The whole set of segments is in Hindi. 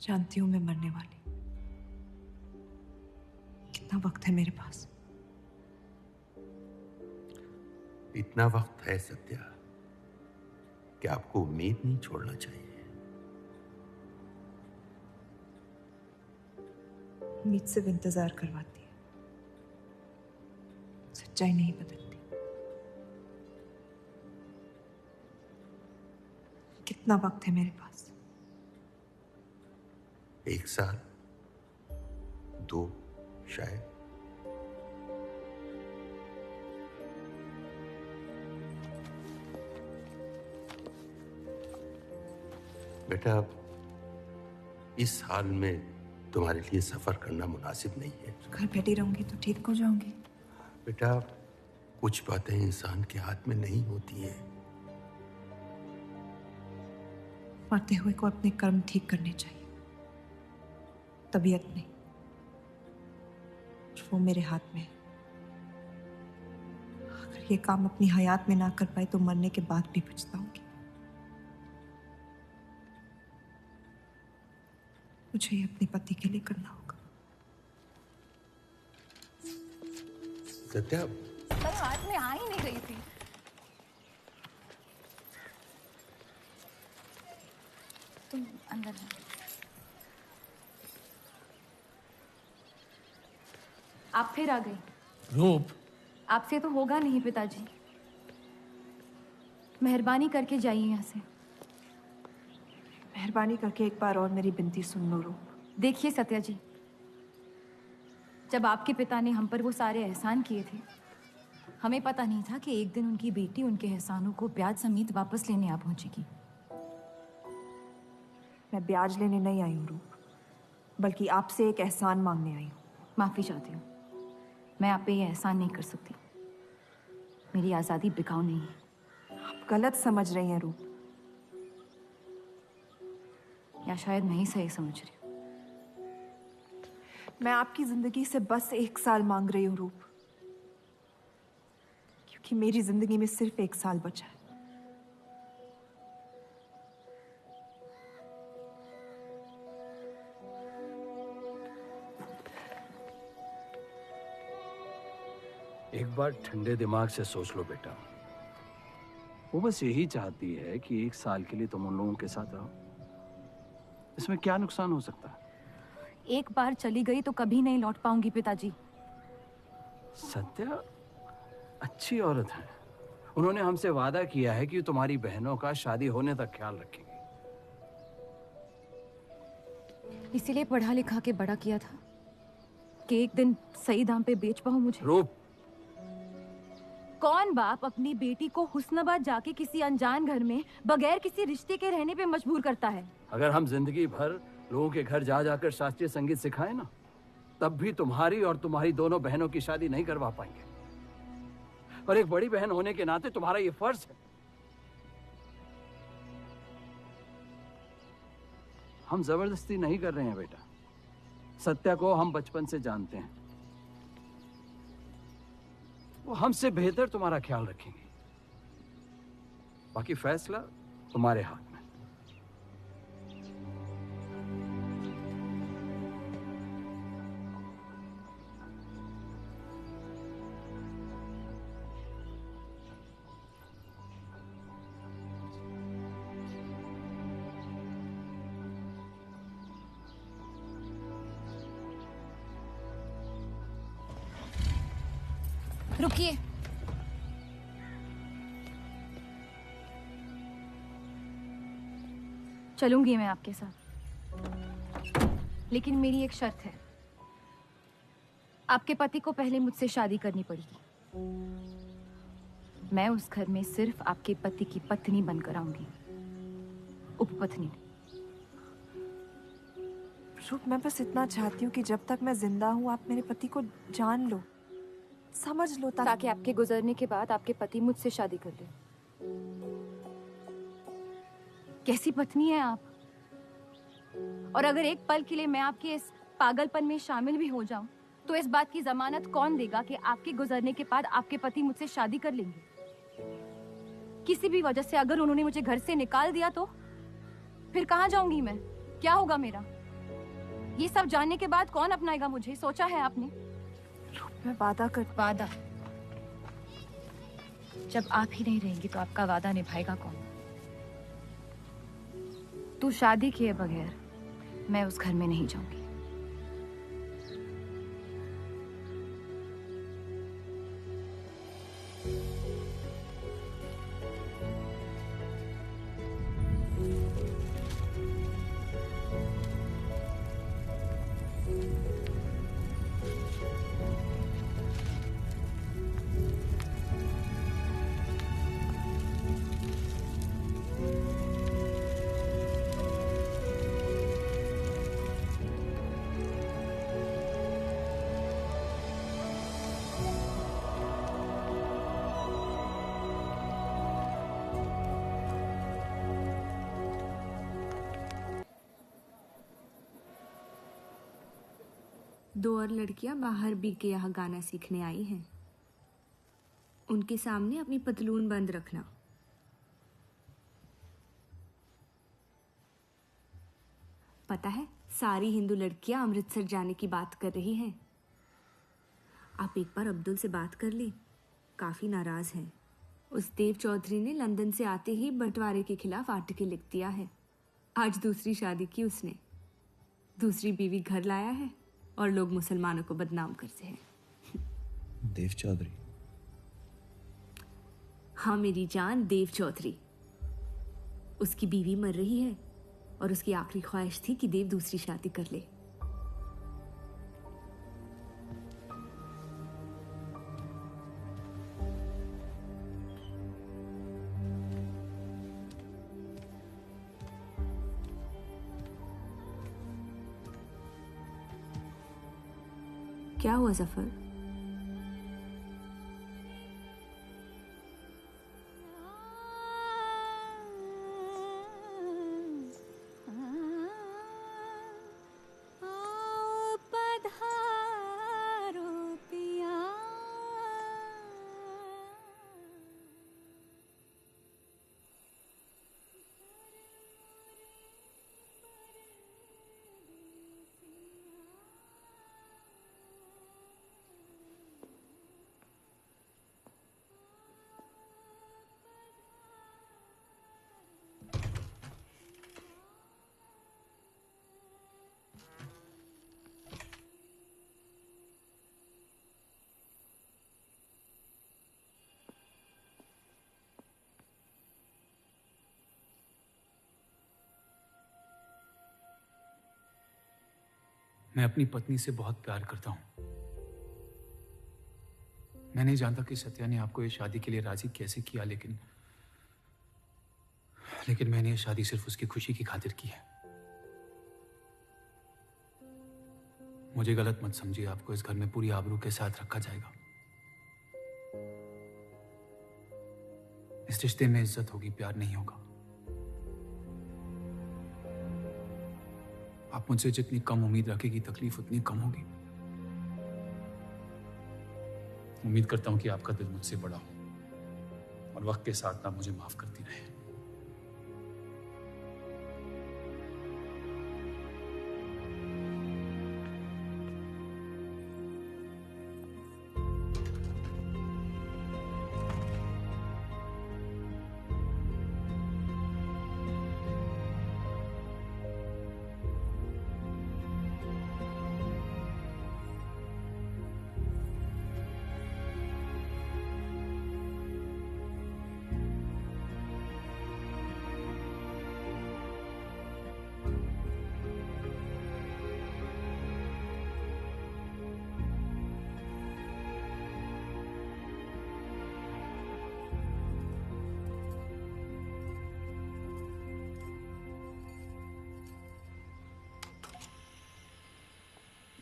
जानती हूं मैं मरने वाली। कितना वक्त है मेरे पास? इतना वक्त है सत्या कि आपको उम्मीद नहीं छोड़ना चाहिए। उम्मीद सिर्फ इंतजार करवाती है, सच्चाई नहीं बदलती। कितना वक्त है मेरे पास? 1 साल, 2 शायद। बेटा, इस हाल में तुम्हारे लिए सफर करना मुनासिब नहीं है। घर बैठी रहूंगी तो ठीक हो जाऊंगी। बेटा, कुछ बातें इंसान के हाथ में नहीं होती हैं। मरते हुए को अपने कर्म ठीक करने चाहिए, तबीयत नहीं। वो मेरे हाथ में है। अगर ये काम अपनी हयात में ना कर पाए तो मरने के बाद भी पछताऊंगी। मुझे ये अपने पति के लिए करना होगा। सत्या, हाथ में आ ही नहीं रही थी। तुम अंदर जाओ। आप फिर आ गई। रूप, आपसे तो होगा नहीं पिताजी। मेहरबानी करके जाइए यहाँ से। मेहरबानी करके एक बार और मेरी विनती सुन लो रूप। देखिए सत्या जी, जब आपके पिता ने हम पर वो सारे एहसान किए थे, हमें पता नहीं था कि एक दिन उनकी बेटी उनके एहसानों को ब्याज समेत वापस लेने आ पहुंचेगी। मैं ब्याज लेने नहीं आई हूँ रूप, बल्कि आपसे एक एहसान मांगने आई हूँ। माफी चाहती हूँ, मैं आप पे ये एहसान नहीं कर सकती। मेरी आज़ादी बिकाऊ नहीं है। आप गलत समझ रही हैं रूप। या शायद मैं ही सही समझ रही हूँ। मैं आपकी जिंदगी से बस 1 साल मांग रही हूँ रूप, क्योंकि मेरी जिंदगी में सिर्फ 1 साल बचा है। एक बार ठंडे दिमाग से सोच लो बेटा। वो बस यही चाहती है कि 1 साल के लिए तुम उन लोगों के साथ रहो। इसमें क्या नुकसान हो सकता है? एक बार चली गई तो कभी नहीं लौट पाऊंगी पिताजी। सत्या अच्छी औरत है। उन्होंने हमसे वादा किया है कि तुम्हारी बहनों का शादी होने तक ख्याल रखेंगे। इसीलिए पढ़ा लिखा के बड़ा किया था कि एक दिन सही दाम पे बेच पाऊं मुझे। रूप, कौन बाप अपनी बेटी को हुस्नाबाद जाके किसी अनजान घर में बगैर किसी रिश्ते के रहने पे मजबूर करता है? अगर हम जिंदगी भर लोगों के घर जा जाकर शास्त्रीय संगीत सिखाए ना, तब भी तुम्हारी और तुम्हारी दोनों बहनों की शादी नहीं करवा पाएंगे। और एक बड़ी बहन होने के नाते तुम्हारा ये फर्ज है। हम जबरदस्ती नहीं कर रहे हैं बेटा। सत्या को हम बचपन से जानते हैं। वो हमसे बेहतर तुम्हारा ख्याल रखेंगे। बाकी फैसला तुम्हारे हाथ में। रुकिए। चलूंगी मैं आपके साथ, लेकिन मेरी एक शर्त है। आपके पति को पहले मुझसे शादी करनी पड़ेगी। मैं उस घर में सिर्फ आपके पति की पत्नी बनकर आऊंगी, उपपत्नी। रूप, मैं बस इतना चाहती हूँ कि जब तक मैं जिंदा हूँ आप मेरे पति को जान लो, समझ लो, ताकि आपके गुजरने के बाद आपके पति मुझसे शादी कर ले। कैसी पत्नी है आप? और अगर एक पल के लिए मैं आपके इस पागलपन में शामिल भी हो जाऊं, तो इस बात की जमानत कौन देगा कि आपके गुजरने के बाद आपके पति मुझसे शादी कर लेंगे? किसी भी वजह से अगर उन्होंने मुझे घर से निकाल दिया तो फिर कहाँ जाऊंगी मैं? क्या होगा मेरा? ये सब जानने के बाद कौन अपनाएगा मुझे? सोचा है आपने? मैं वादा कर। वादा? जब आप ही नहीं रहेंगी तो आपका वादा निभाएगा कौन? तू शादी किए बगैर मैं उस घर में नहीं जाऊंगी। दो और लड़कियां बाहर बी के यहाँ गाना सीखने आई हैं। उनके सामने अपनी पतलून बंद रखना। पता है, सारी हिंदू लड़कियां अमृतसर जाने की बात कर रही हैं। आप एक बार अब्दुल से बात कर ले, काफी नाराज हैं। उस देव चौधरी ने लंदन से आते ही बंटवारे के खिलाफ आर्टिकल लिख दिया है। आज दूसरी शादी की उसने, दूसरी बीवी घर लाया है और लोग मुसलमानों को बदनाम करते हैं। देव चौधरी? हाँ मेरी जान, देव चौधरी। उसकी बीवी मर रही है और उसकी आखिरी ख्वाहिश थी कि देव दूसरी शादी कर ले। क्या हुआ जफर? मैं अपनी पत्नी से बहुत प्यार करता हूं। मैं नहीं जानता कि सत्या ने आपको ये शादी के लिए राजी कैसे किया, लेकिन मैंने ये शादी सिर्फ उसकी खुशी की खातिर की है। मुझे गलत मत समझिए, आपको इस घर में पूरी आबरू के साथ रखा जाएगा। इस रिश्ते में इज्जत होगी, प्यार नहीं होगा। आप मुझसे जितनी कम उम्मीद रखेगी, तकलीफ उतनी कम होगी। उम्मीद करता हूं कि आपका दिल मुझसे बड़ा हो और वक्त के साथ आप मुझे माफ करती रहे।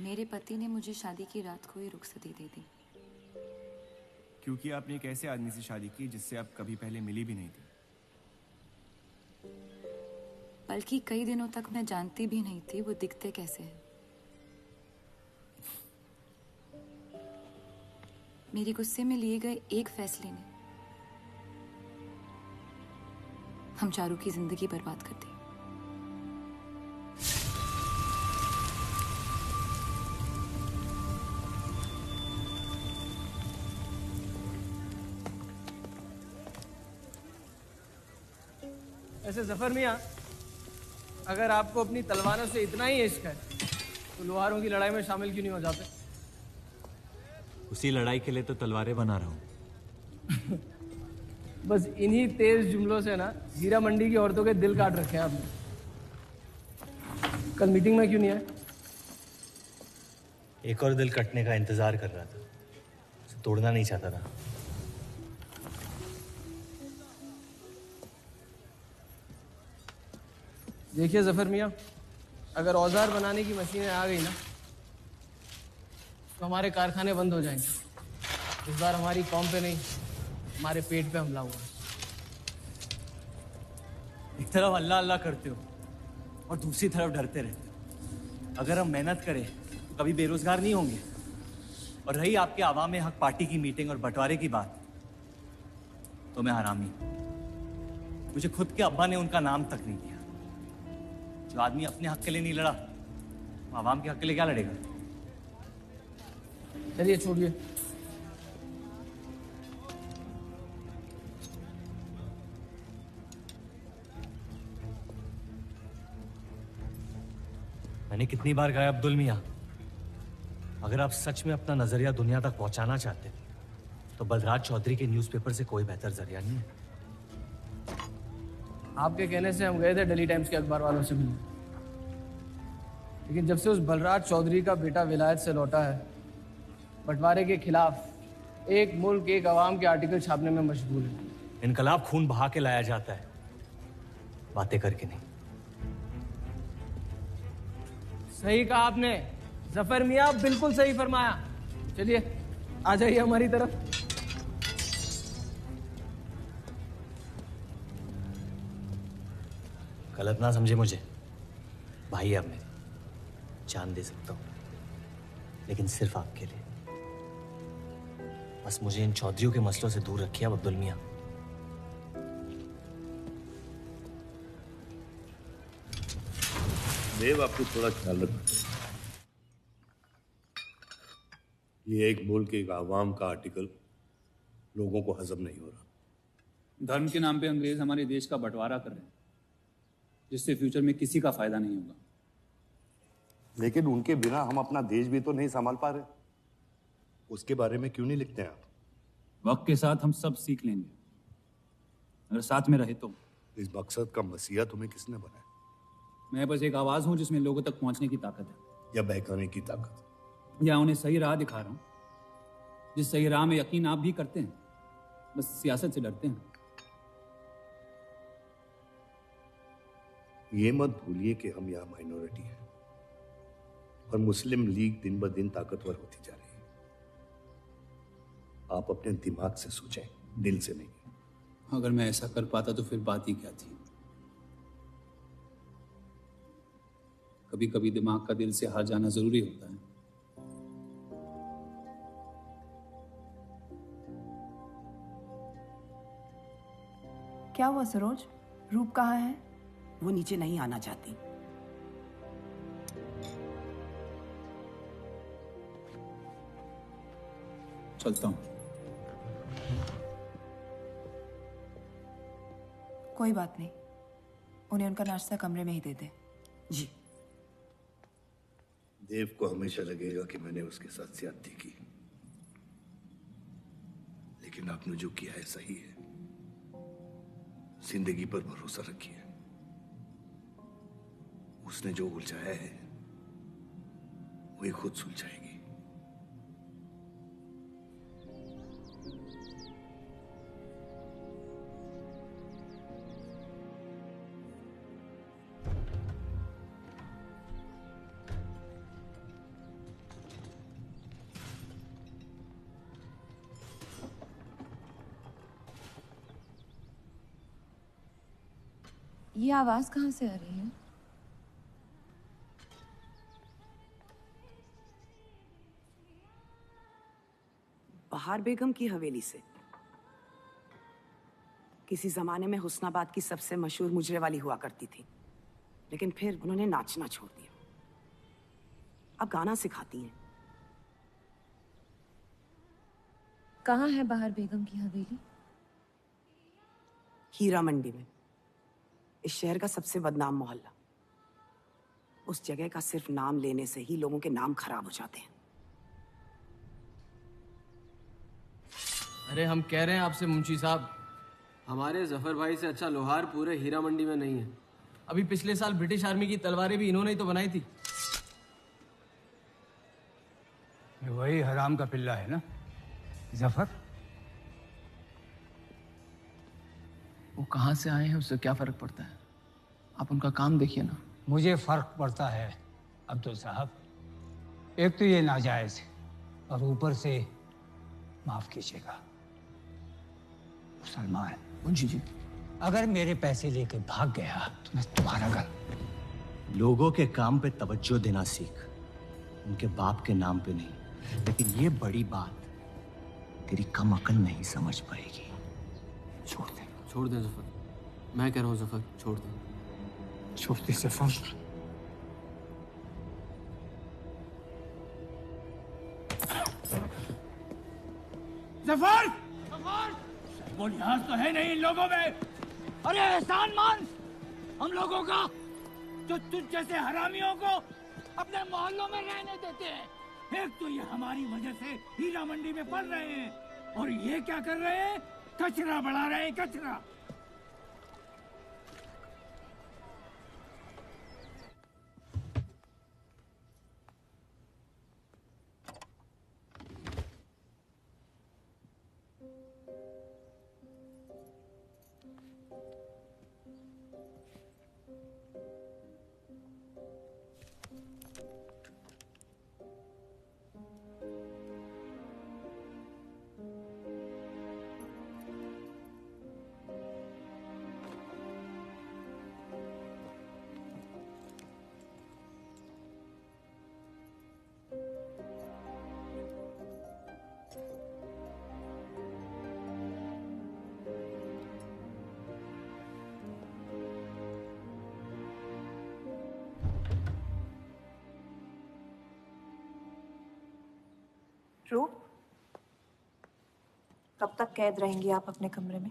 मेरे पति ने मुझे शादी की रात को ही रुखसती दे दी। क्योंकि आपने एक ऐसे आदमी से शादी की जिससे आप कभी पहले मिली भी नहीं थी। बल्कि कई दिनों तक मैं जानती भी नहीं थी वो दिखते कैसे हैं। मेरे गुस्से में लिए गए एक फैसले ने हम चारों की जिंदगी बर्बाद कर दी। वैसे जफर मियाँ, अगर आपको अपनी तलवारों से इतना ही इश्क है तो लोहारों की लड़ाई में शामिल क्यों नहीं हो जाते? उसी लड़ाई के लिए तो तलवारें बना रहा हूँ। बस इन्हीं तेज जुमलों से ना हीरा मंडी की औरतों के दिल काट रखे हैं आपने। कल मीटिंग में क्यों नहीं आए? एक और दिल कटने का इंतजार कर रहा था, उसे तोड़ना नहीं चाहता था। देखिए जफर मियाँ, अगर औजार बनाने की मशीनें आ गई ना तो हमारे कारखाने बंद हो जाएंगे। इस बार हमारी कौम पे नहीं, हमारे पेट पे हमला हुआ। एक तरफ अल्लाह अल्लाह करते हो और दूसरी तरफ डरते रहते हो। अगर हम मेहनत करें तो कभी बेरोजगार नहीं होंगे। और रही आपके आवाम हक पार्टी की मीटिंग और बंटवारे की बात, तो मैं हरामी। मुझे खुद के अब्बा ने उनका नाम तक नहीं दिया। जो आदमी अपने हक के लिए नहीं लड़ा, वो आवाम के हक के लिए क्या लड़ेगा? चलिए छोड़िए। मैंने कितनी बार कहा अब्दुल मियां, अगर आप सच में अपना नजरिया दुनिया तक पहुंचाना चाहते तो बलराज चौधरी के न्यूज़पेपर से कोई बेहतर जरिया नहीं है। आपके कहने से हम गए थे दिल्ली टाइम्स के अखबार वालों से मिलने, लेकिन जब से उस बलराज चौधरी का बेटा विलायत से लौटा है, बंटवारे के खिलाफ एक मुल्क एक अवाम के आर्टिकल छापने में मशगूल है। इनकलाब खून बहा के लाया जाता है, बातें करके नहीं। सही कहा आपने जफर मियाँ, बिल्कुल सही फरमाया। चलिए आ जाइए हमारी तरफ। गलत ना समझे मुझे, भाई है आप मेरे, जान दे सकता हूं, लेकिन सिर्फ आपके लिए। बस मुझे इन चौधरियों के मसलों से दूर रखिए अब अब्दुल मियां। देव, आपको थोड़ा ख्याल रखना चाहिए। ये एक मुल्क एक आवाम का आर्टिकल लोगों को हजम नहीं हो रहा। धर्म के नाम पे अंग्रेज हमारे देश का बंटवारा कर रहे हैं, जिससे फ्यूचर में किसी का फायदा नहीं होगा। लेकिन उनके बिना हम अपना देश भी तो नहीं संभाल पा रहे। उसके बारे में क्यों नहीं लिखते हैं आप? वक्त के साथ हम सब सीख लेंगे, अगर साथ में रहे तो। इस मकसद का मसीहा तुम्हें किसने बनाया? मैं बस एक आवाज हूं जिसमें लोगों तक पहुंचने की ताकत है। या बहकाने की ताकत? या उन्हें सही राह दिखा रहा हूं, जिस सही राह में यकीन आप भी करते हैं, बस सियासत से डरते हैं। ये मत भूलिए कि हम यहाँ माइनॉरिटी हैं और मुस्लिम लीग दिन ब दिन ताकतवर होती जा रही है। आप अपने दिमाग से सोचें, दिल से नहीं। अगर मैं ऐसा कर पाता तो फिर बात ही क्या थी। कभी कभी दिमाग का दिल से हार जाना जरूरी होता है। क्या हुआ सरोज? रूप कहाँ है? वो नीचे नहीं आना चाहती। चलता हूं। कोई बात नहीं, उन्हें उनका नाश्ता कमरे में ही दे दे। जी। देव को हमेशा लगेगा कि मैंने उसके साथ ज्यादती की, लेकिन आपने जो किया है सही है। जिंदगी पर भरोसा रखिए, उसने जो उलझाया है वही खुद सुलझाएगी। ये आवाज कहाँ से आ रही है? बहार बेगम की हवेली से। किसी जमाने में हुस्नाबाद की सबसे मशहूर मुजरे वाली हुआ करती थी, लेकिन फिर उन्होंने नाचना छोड़ दिया। अब गाना सिखाती हैं। कहाँ है बहार बेगम की हवेली? हीरा मंडी में। इस शहर का सबसे बदनाम मोहल्ला। उस जगह का सिर्फ नाम लेने से ही लोगों के नाम खराब हो जाते हैं। अरे हम कह रहे हैं आपसे मुंशी साहब, हमारे जफर भाई से अच्छा लोहार पूरे हीरा मंडी में नहीं है। अभी पिछले साल ब्रिटिश आर्मी की तलवारें भी इन्होंने ही तो बनाई थी। ये वही हराम का पिल्ला है ना जफर? वो कहाँ से आए हैं उससे क्या फर्क पड़ता है? आप उनका काम देखिए ना। मुझे फर्क पड़ता है अब्दुल साहब। एक तो ये नाजायज है और ऊपर से माफ कीजिएगा सलमान मुंशी जी, अगर मेरे पैसे लेके भाग गया तो मैं तुम्हारा घर। लोगों के काम पे तवज्जो देना सीख, उनके बाप के नाम पे नहीं। लेकिन ये बड़ी बात तेरी कम अकल नहीं समझ पाएगी। छोड़ दे। छोड़ दे जफर, मैं कह रहा हूँ जफर छोड़ दे। छोड़ दे जफर। जफर! वो लिहाज तो है नहीं इन लोगों में। अरे एहसान मान हम लोगों का, जो तुझ जैसे हरामियों को अपने मोहल्लों में रहने देते हैं। एक तो ये हमारी वजह से हीरा मंडी में पड़ रहे हैं, और ये क्या कर रहे हैं? कचरा बढ़ा रहे हैं, कचरा। रूप, कब तक कैद रहेंगी आप अपने कमरे में?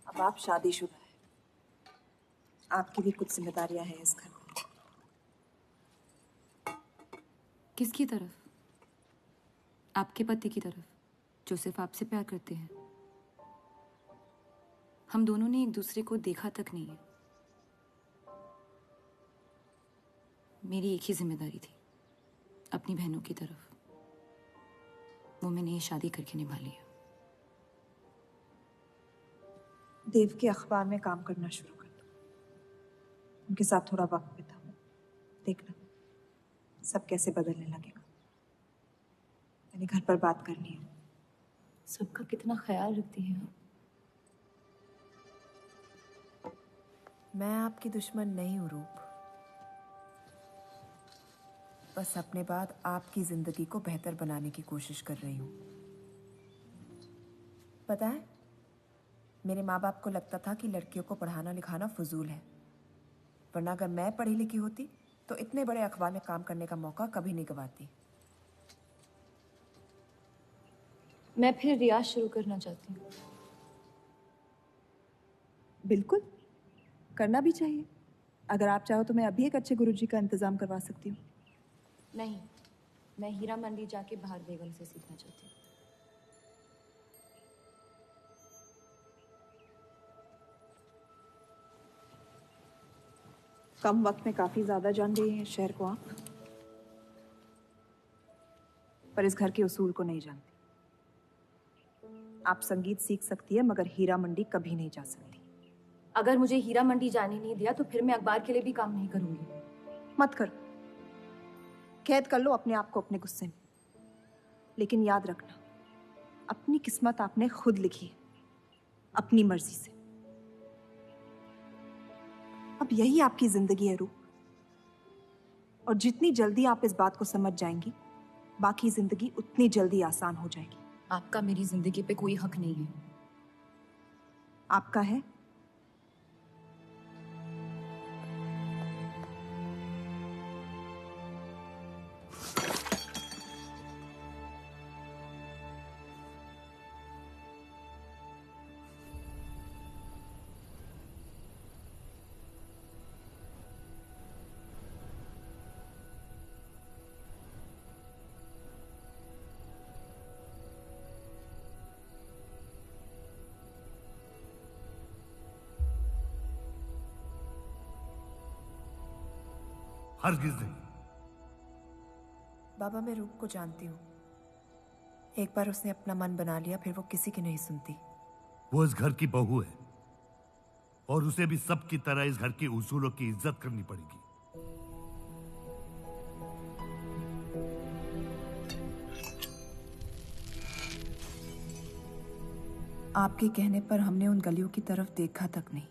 अब आप शादीशुदा है, आपकी भी कुछ जिम्मेदारियां हैं इस घर में। किसकी तरफ? आपके पति की तरफ, जो सिर्फ आपसे प्यार करते हैं। हम दोनों ने एक दूसरे को देखा तक नहीं है। मेरी एक ही जिम्मेदारी थी, अपनी बहनों की तरफ। वो मैंने ये शादी करके निभा लिया। देव के अखबार में काम करना शुरू कर दो, उनके साथ थोड़ा वक्त बिताओ, देखना सब कैसे बदलने लगेगा। मैंने घर पर बात करनी है। सबका कितना ख्याल रखती हैं आप। मैं आपकी दुश्मन नहीं हूँ रूप, बस अपने बाद आपकी जिंदगी को बेहतर बनाने की कोशिश कर रही हूँ। पता है, मेरे माँ बाप को लगता था कि लड़कियों को पढ़ाना लिखाना फजूल है, वरना अगर मैं पढ़ी लिखी होती तो इतने बड़े अखबार में काम करने का मौका कभी नहीं गंवाती। मैं फिर रियाज शुरू करना चाहती हूँ। बिल्कुल, करना भी चाहिए। अगर आप चाहो तो मैं अभी एक अच्छे गुरुजी का इंतजाम करवा सकती हूँ। नहीं, मैं हीरा मंडी जाके बाहर बेगम से सीखना चाहती हूँ। कम वक्त में काफी ज्यादा जान गई हैं शहर को आप, पर इस घर के उसूल को नहीं जानती। आप संगीत सीख सकती है, मगर हीरा मंडी कभी नहीं जा सकती। अगर मुझे हीरा मंडी जाने नहीं दिया तो फिर मैं अखबार के लिए भी काम नहीं करूंगी। मत करो, कैद कर लो अपने आप को अपने गुस्से में, लेकिन याद रखना अपनी किस्मत आपने खुद लिखी है, अपनी मर्जी से। अब यही आपकी जिंदगी है रूप, और जितनी जल्दी आप इस बात को समझ जाएंगी, बाकी जिंदगी उतनी जल्दी आसान हो जाएगी। आपका मेरी जिंदगी पे कोई हक नहीं है। आपका है। हरगिज नहीं। बाबा, मैं रूप को जानती हूँ। एक बार उसने अपना मन बना लिया, फिर वो किसी की नहीं सुनती। वो इस घर की बहू है और उसे भी सबकी तरह इस घर के उसूलों की इज्जत करनी पड़ेगी। आपके कहने पर हमने उन गलियों की तरफ देखा तक नहीं,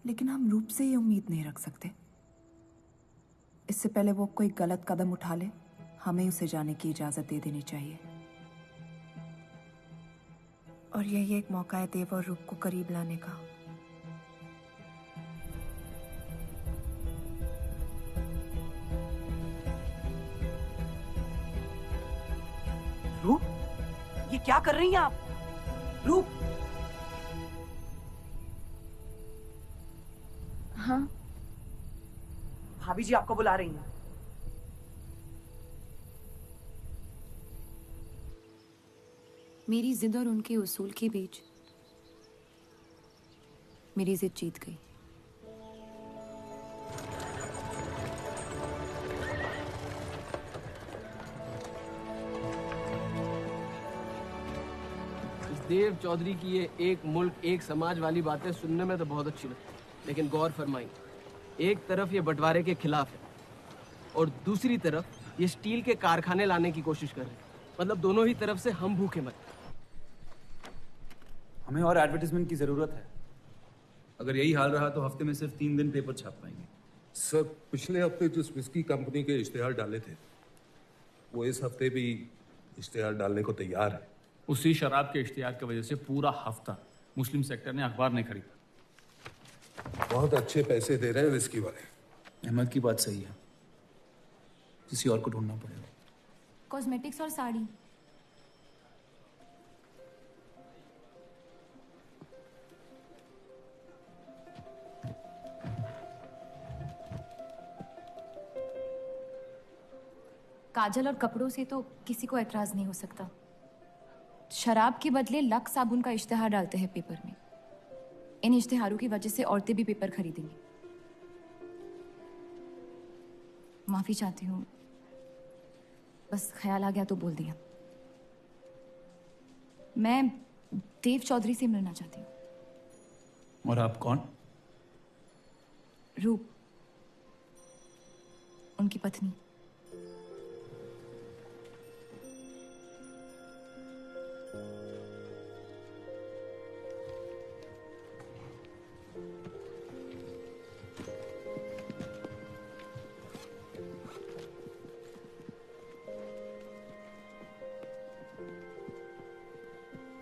लेकिन हम रूप से ये उम्मीद नहीं रख सकते। इससे पहले वो कोई गलत कदम उठा ले, हमें उसे जाने की इजाजत दे देनी चाहिए। और यही एक मौका है देव और रूप को करीब लाने का। रूप, ये क्या कर रही हैं आप? रूप। हाँ, भाभी जी आपको बुला रही हैं। मेरी जिद और उनके उसूल के बीच मेरी जिद जीत गई। देव चौधरी की ये एक मुल्क एक समाज वाली बातें सुनने में तो बहुत अच्छी लगती, लेकिन गौर फरमाई, एक तरफ ये बंटवारे के खिलाफ है और दूसरी तरफ ये स्टील के कारखाने लाने की कोशिश कर रहे हैं। मतलब दोनों ही तरफ से हम भूखे मर। हमें और एडवर्टाइजमेंट की जरूरत है। अगर यही हाल रहा तो हफ्ते में सिर्फ 3 दिन पेपर छाप पाएंगे। सर, पिछले हफ्ते जिस विस्की कंपनी के इश्तेहार डाले थे, वो इस हफ्ते भी इश्तेहार डालने को तैयार है। उसी शराब के इश्तिहार की वजह से पूरा हफ्ता मुस्लिम सेक्टर ने अखबार नहीं खरीदा। बहुत अच्छे पैसे दे रहे हैं विस्की वाले। अहमद की बात सही है, किसी और को ढूंढना पड़ेगा। कॉस्मेटिक्स और साड़ी। काजल और कपड़ों से तो किसी को एतराज नहीं हो सकता। शराब के बदले लक्स साबुन का इश्तिहार डालते हैं पेपर में। इन इश्तिहारों की वजह से औरतें भी पेपर खरीदेंगी। माफी चाहती हूँ, बस ख्याल आ गया तो बोल दिया। मैं देव चौधरी से मिलना चाहती हूँ। और आप कौन? रूप, उनकी पत्नी।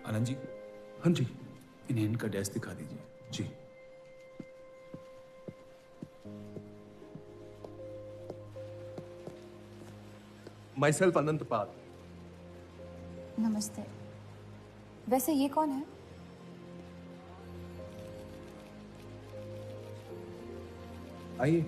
आनंद जी। हाँ जी। इन्हें इनका डेस्क दिखा दीजिए। जी। माई सेल्फ अनंत पाल। नमस्ते। वैसे ये कौन है? आइए।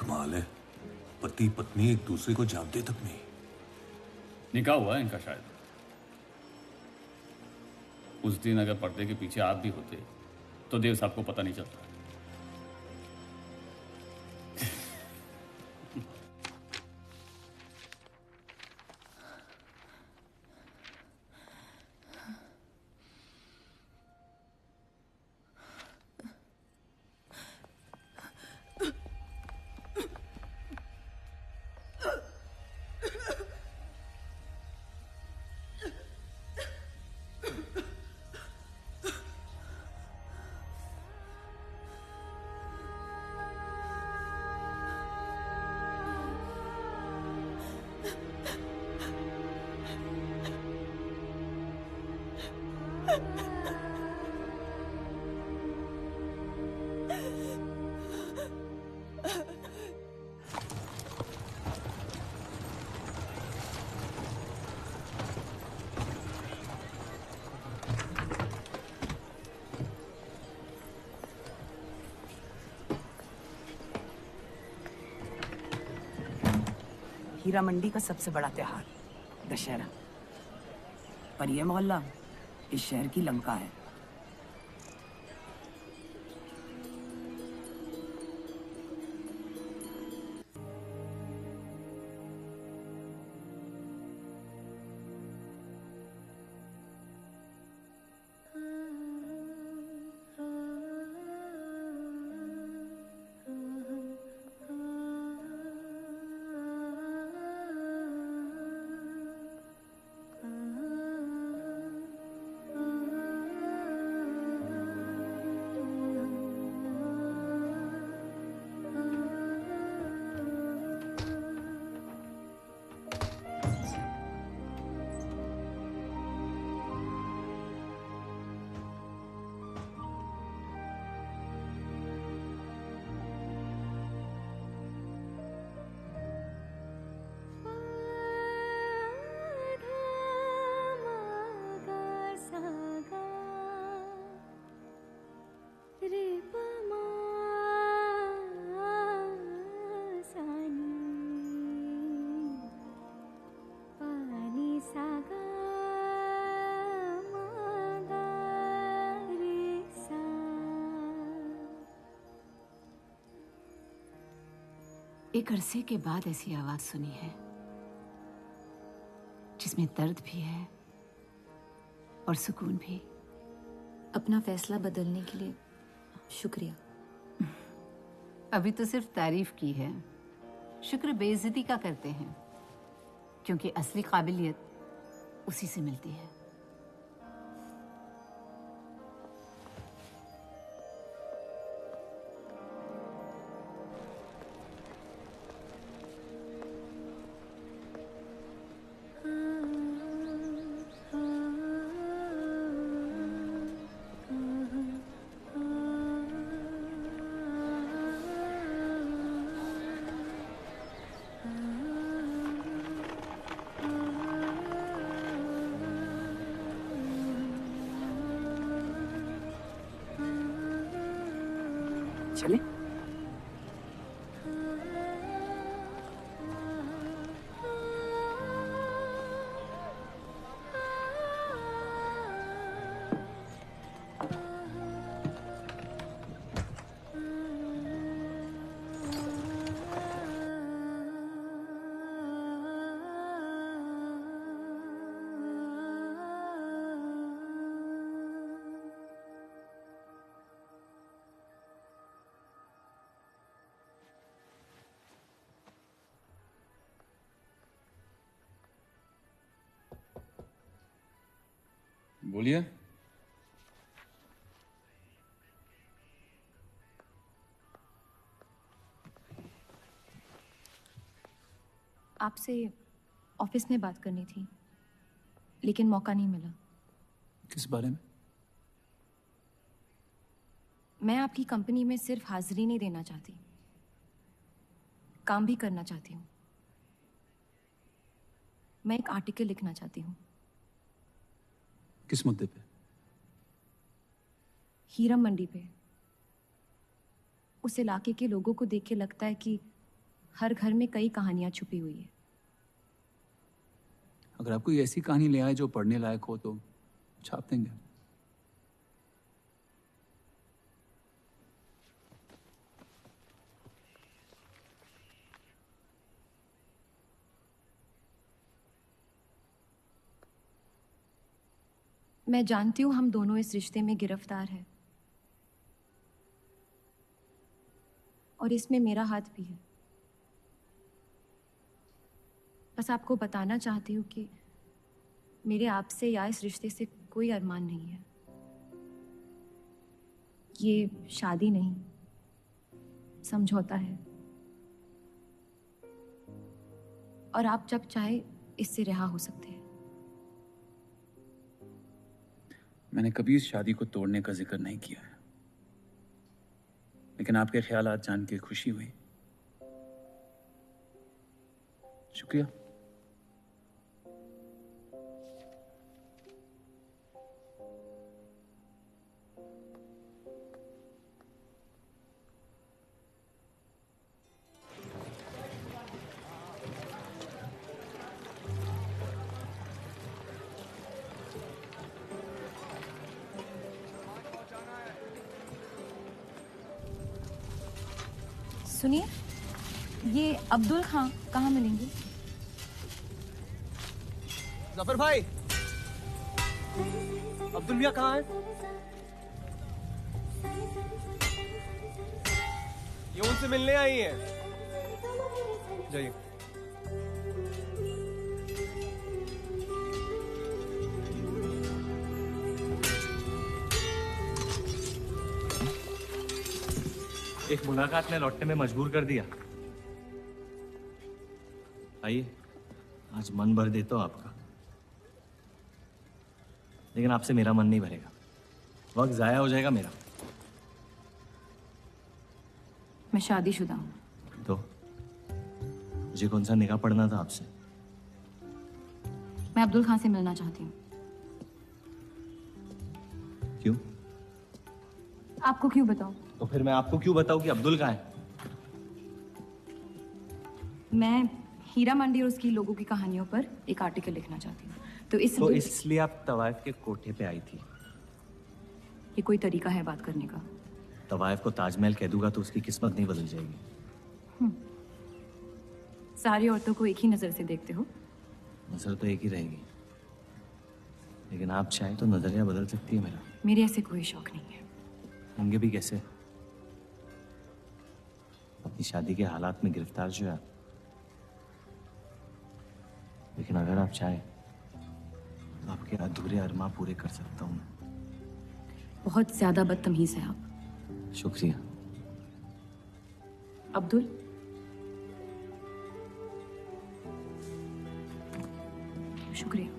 कमाल है, पति पत्नी एक दूसरे को जानते तक नहीं। निकाह हुआ है इनका शायद। उस दिन अगर पर्दे के पीछे आप भी होते तो देव साहब को पता नहीं चलता। हीरा मंडी का सबसे बड़ा त्योहार दशहरा। पर यह मोहल्ला इस शहर की लंका है। एक अरसे के बाद ऐसी आवाज सुनी है जिसमें दर्द भी है और सुकून भी। अपना फैसला बदलने के लिए शुक्रिया। अभी तो सिर्फ तारीफ की है, शुक्र बेइज्जती का करते हैं, क्योंकि असली काबिलियत उसी से मिलती है। चले? बोलिए। आपसे ऑफिस में बात करनी थी, लेकिन मौका नहीं मिला। किस बारे में? मैं आपकी कंपनी में सिर्फ हाजिरी नहीं देना चाहती, काम भी करना चाहती हूँ। मैं एक आर्टिकल लिखना चाहती हूँ। किस मुद्दे पे? हीरा मंडी पे। उस इलाके के लोगों को देख के लगता है कि हर घर में कई कहानियां छुपी हुई है। अगर आप कोई ऐसी कहानी ले आए जो पढ़ने लायक हो तो छाप देंगे। मैं जानती हूं हम दोनों इस रिश्ते में गिरफ्तार हैं, और इसमें मेरा हाथ भी है। बस आपको बताना चाहती हूँ कि मेरे आपसे या इस रिश्ते से कोई अरमान नहीं है। ये शादी नहीं, समझौता है, और आप जब चाहे इससे रिहा हो सकते हैं। मैंने कभी इस शादी को तोड़ने का जिक्र नहीं किया है, लेकिन आपके ख्यालात जान के खुशी हुई। शुक्रिया। सुनिए, ये अब्दुल खां कहाँ मिलेंगे? जफर भाई, अब्दुल मियां कहाँ है? ये उनसे मिलने आई हैं। जाइए। एक मुलाकात ने लौटने में मजबूर कर दिया। आइए, आज मन भर देता हूं आपका, लेकिन आपसे मेरा मन नहीं भरेगा। वक्त जाया हो जाएगा मेरा। मैं शादीशुदा हूँ। तो मुझे कौन सा निकाह पढ़ना था आपसे? मैं अब्दुल खां से मिलना चाहती हूँ। क्यों? आपको क्यों बताऊँ? तो फिर मैं आपको क्यों बताऊं कि अब्दुल कहाँ है? मैं हीरा मंडी और उसकी लोगों की कहानियों पर एक आर्टिकल लिखना चाहती हूँ। तो इसलिए आप तवाइफ के कोठे पे आई थी? ये कोई तरीका है बात करने का? तवाइफ को ताजमहल कह दूंगा तो उसकी किस्मत नहीं बदल जाएगी। सारी औरतों को एक ही नजर से देखते हो? नजर तो एक ही रहेगी, लेकिन आप चाहे तो नजरिया बदल सकती है मेरा। मेरे ऐसे कोई शौक नहीं है। होंगे भी कैसे? अपनी शादी के हालात में गिरफ्तार जो है। लेकिन अगर आप चाहे तो आपके अधूरे अरमा पूरे कर सकता हूं। बहुत ज्यादा बदतमीज है आप। शुक्रिया। अब्दुल, शुक्रिया।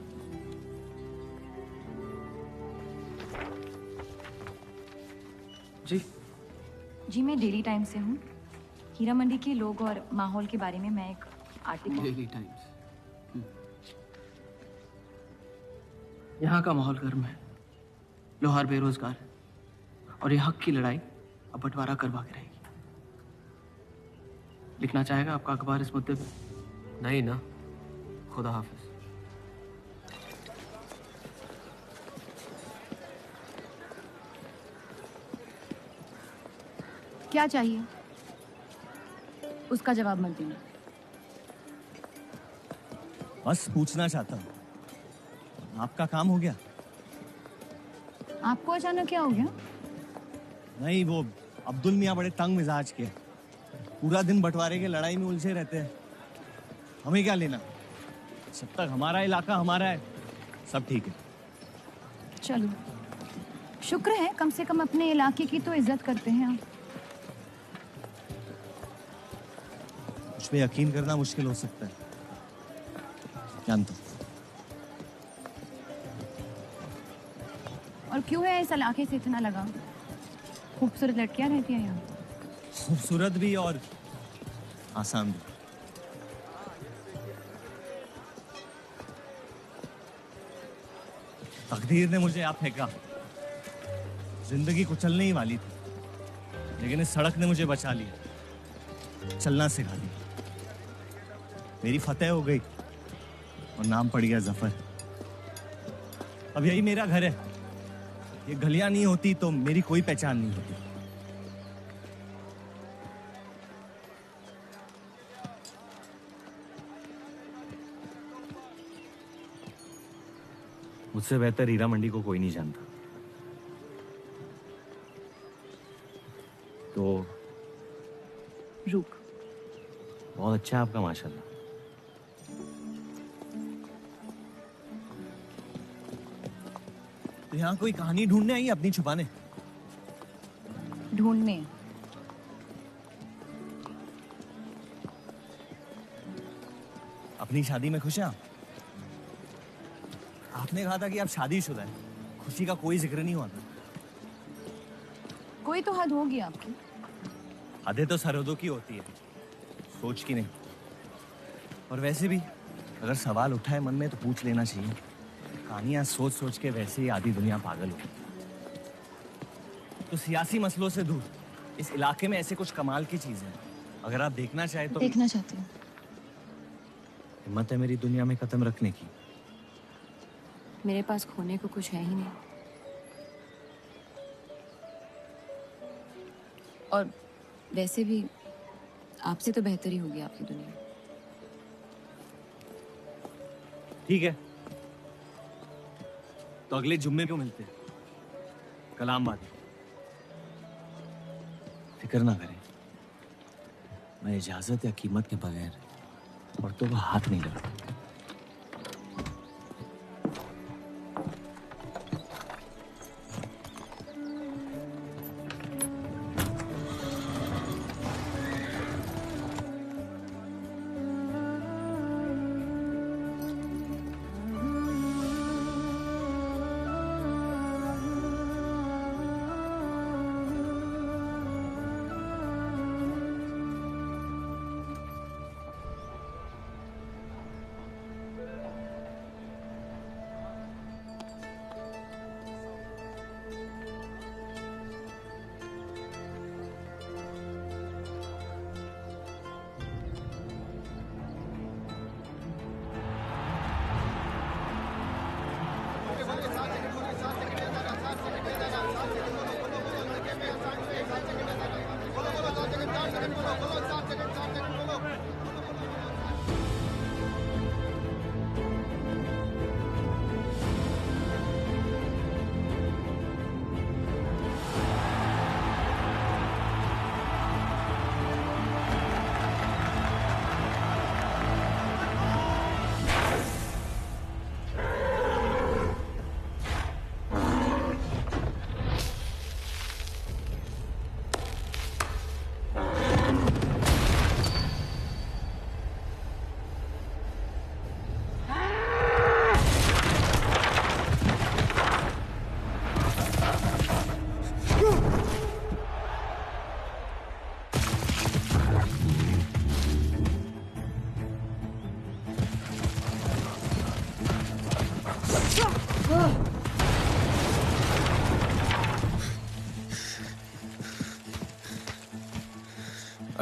जी, मैं डेली टाइम्स से हूँ। हीरा मंडी के लोग और माहौल के बारे में मैं एक आर्टिकल। Daily times. यहाँ का माहौल गर्म है, लोहार बेरोजगार है, और ये हक की लड़ाई अब बंटवारा करवा के रहेगी। लिखना चाहेगा आपका अखबार इस मुद्दे पे? नहीं ना, खुदा हाफिज। क्या चाहिए? उसका जवाब मत देना। बस पूछना चाहता हूँ, आपका काम हो गया? आपको अचानक क्या हो गया? नहीं, वो अब्दुल मियाँ बड़े तंग मिजाज के, पूरा दिन बंटवारे के लड़ाई में उलझे रहते हैं। हमें क्या लेना? जब तक हमारा इलाका हमारा है, सब ठीक है। चलो, शुक्र है कम से कम अपने इलाके की तो इज्जत करते हैं आप। मुझ पे यकीन करना मुश्किल हो सकता है, जानता हूं। और क्यों है इस इलाके से इतना लगा? खूबसूरत लड़कियां रहती हैं यहाँ। खूबसूरत भी और आसान भी। तकदीर ने मुझे यहाँ फेंका। जिंदगी कुचलने ही वाली थी, लेकिन इस सड़क ने मुझे बचा लिया, चलना सिखा दिया। मेरी फतेह हो गई और नाम पड़ गया जफर। अब यही मेरा घर है। ये गलियां नहीं होती तो मेरी कोई पहचान नहीं होती। मुझसे बेहतर हीरा मंडी को कोई नहीं जानता। तो रुक। बहुत अच्छा है आपका, माशाल्लाह। तो यहाँ कोई कहानी ढूंढने आई, अपनी छुपाने? ढूंढने? अपनी शादी में खुश हैं आप? आपने कहा था कि आप शादीशुदा हैं, खुशी का कोई जिक्र नहीं हुआ था। कोई तो हद होगी आपकी। हदें तो सरहदों की होती है, सोच की नहीं। और वैसे भी अगर सवाल उठा है मन में तो पूछ लेना चाहिए। कहानियां सोच सोच के वैसे ही आधी दुनिया पागल हो। तो सियासी मसलों से दूर इस इलाके में ऐसे कुछ कमाल की चीजें हैं, अगर आप देखना चाहे तो। देखना चाहती हूँ। हिम्मत है मेरी दुनिया में कदम रखने की? मेरे पास खोने को कुछ है ही नहीं। और वैसे भी आपसे तो बेहतर ही होगी आपकी दुनिया। ठीक है, तो अगले जुम्मे क्यों मिलते हैं? कलाम बात। फिक्र ना करें, मैं इजाजत या कीमत के बगैर औरतों का हाथ नहीं लगाता।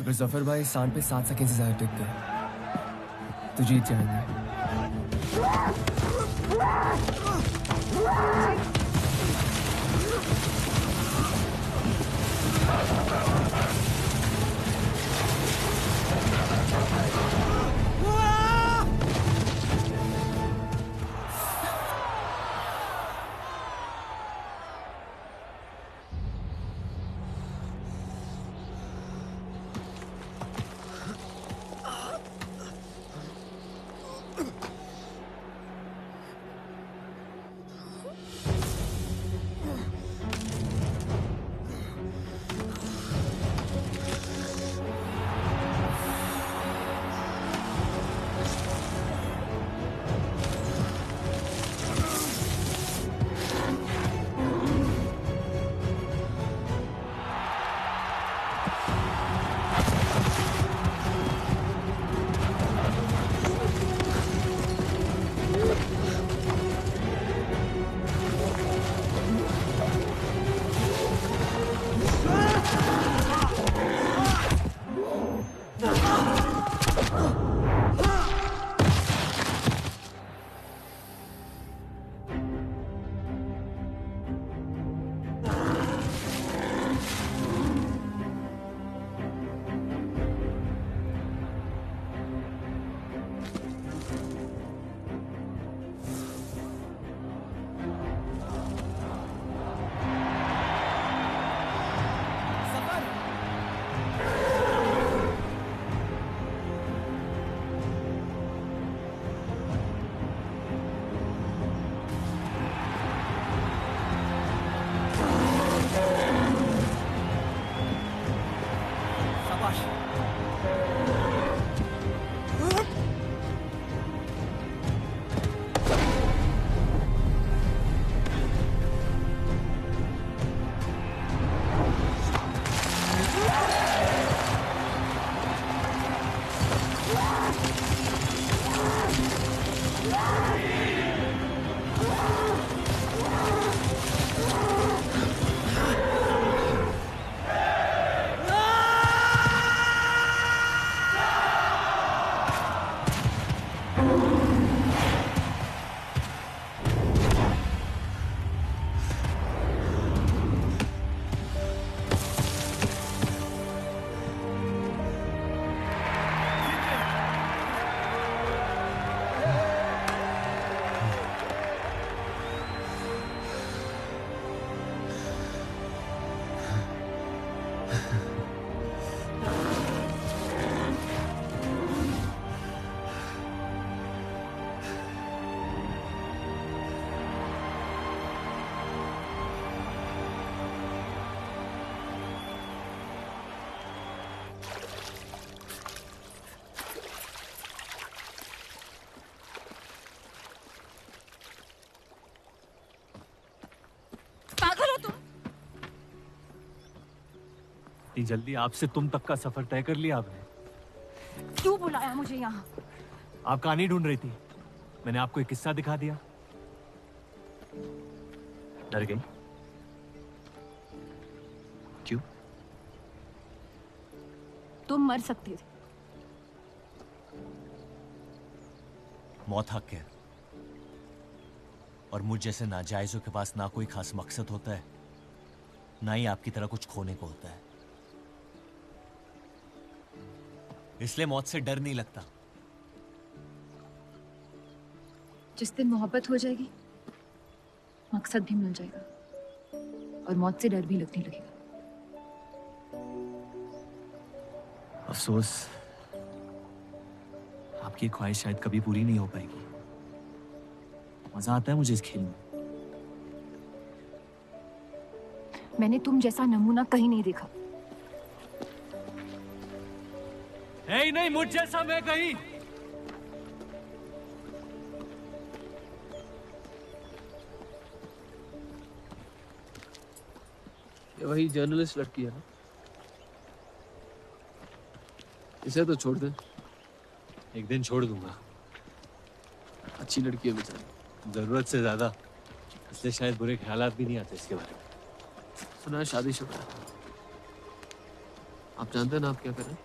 अगर जफर भाई सांड पे 7 सेकंड से ज्यादा टिक गए तो जीत जाएंगे। इतनी जल्दी आपसे तुम तक का सफर तय कर लिया आपने? क्यों बुलाया मुझे यहाँ? आप कहानी ढूंढ रही थी, मैंने आपको एक किस्सा दिखा दिया। डर गई? क्यों? तुम मर सकते थे। मौत हक है, और मुझ जैसे नाजायजों के पास ना कोई खास मकसद होता है, ना ही आपकी तरह कुछ खोने को होता है। इसलिए मौत से डर नहीं लगता। जिस दिन मोहब्बत हो जाएगी, मकसद भी मिल जाएगा और मौत से डर भी लगने लगेगा। अफसोस, आपकी ख्वाहिश शायद कभी पूरी नहीं हो पाएगी। मजा आता है मुझे इस खेल में। मैंने तुम जैसा नमूना कहीं नहीं देखा। नहीं, मुझ जैसा मैं कहीं। ये वही जर्नलिस्ट लड़की है ना? इसे तो छोड़ दे। एक दिन छोड़ दूंगा। अच्छी लड़की है बेचारी। जरूरत से ज्यादा, इसलिए शायद बुरे ख्यालात भी नहीं आते इसके बारे में। सुना है शादीशुदा है। आप जानते हैं ना आप क्या करें?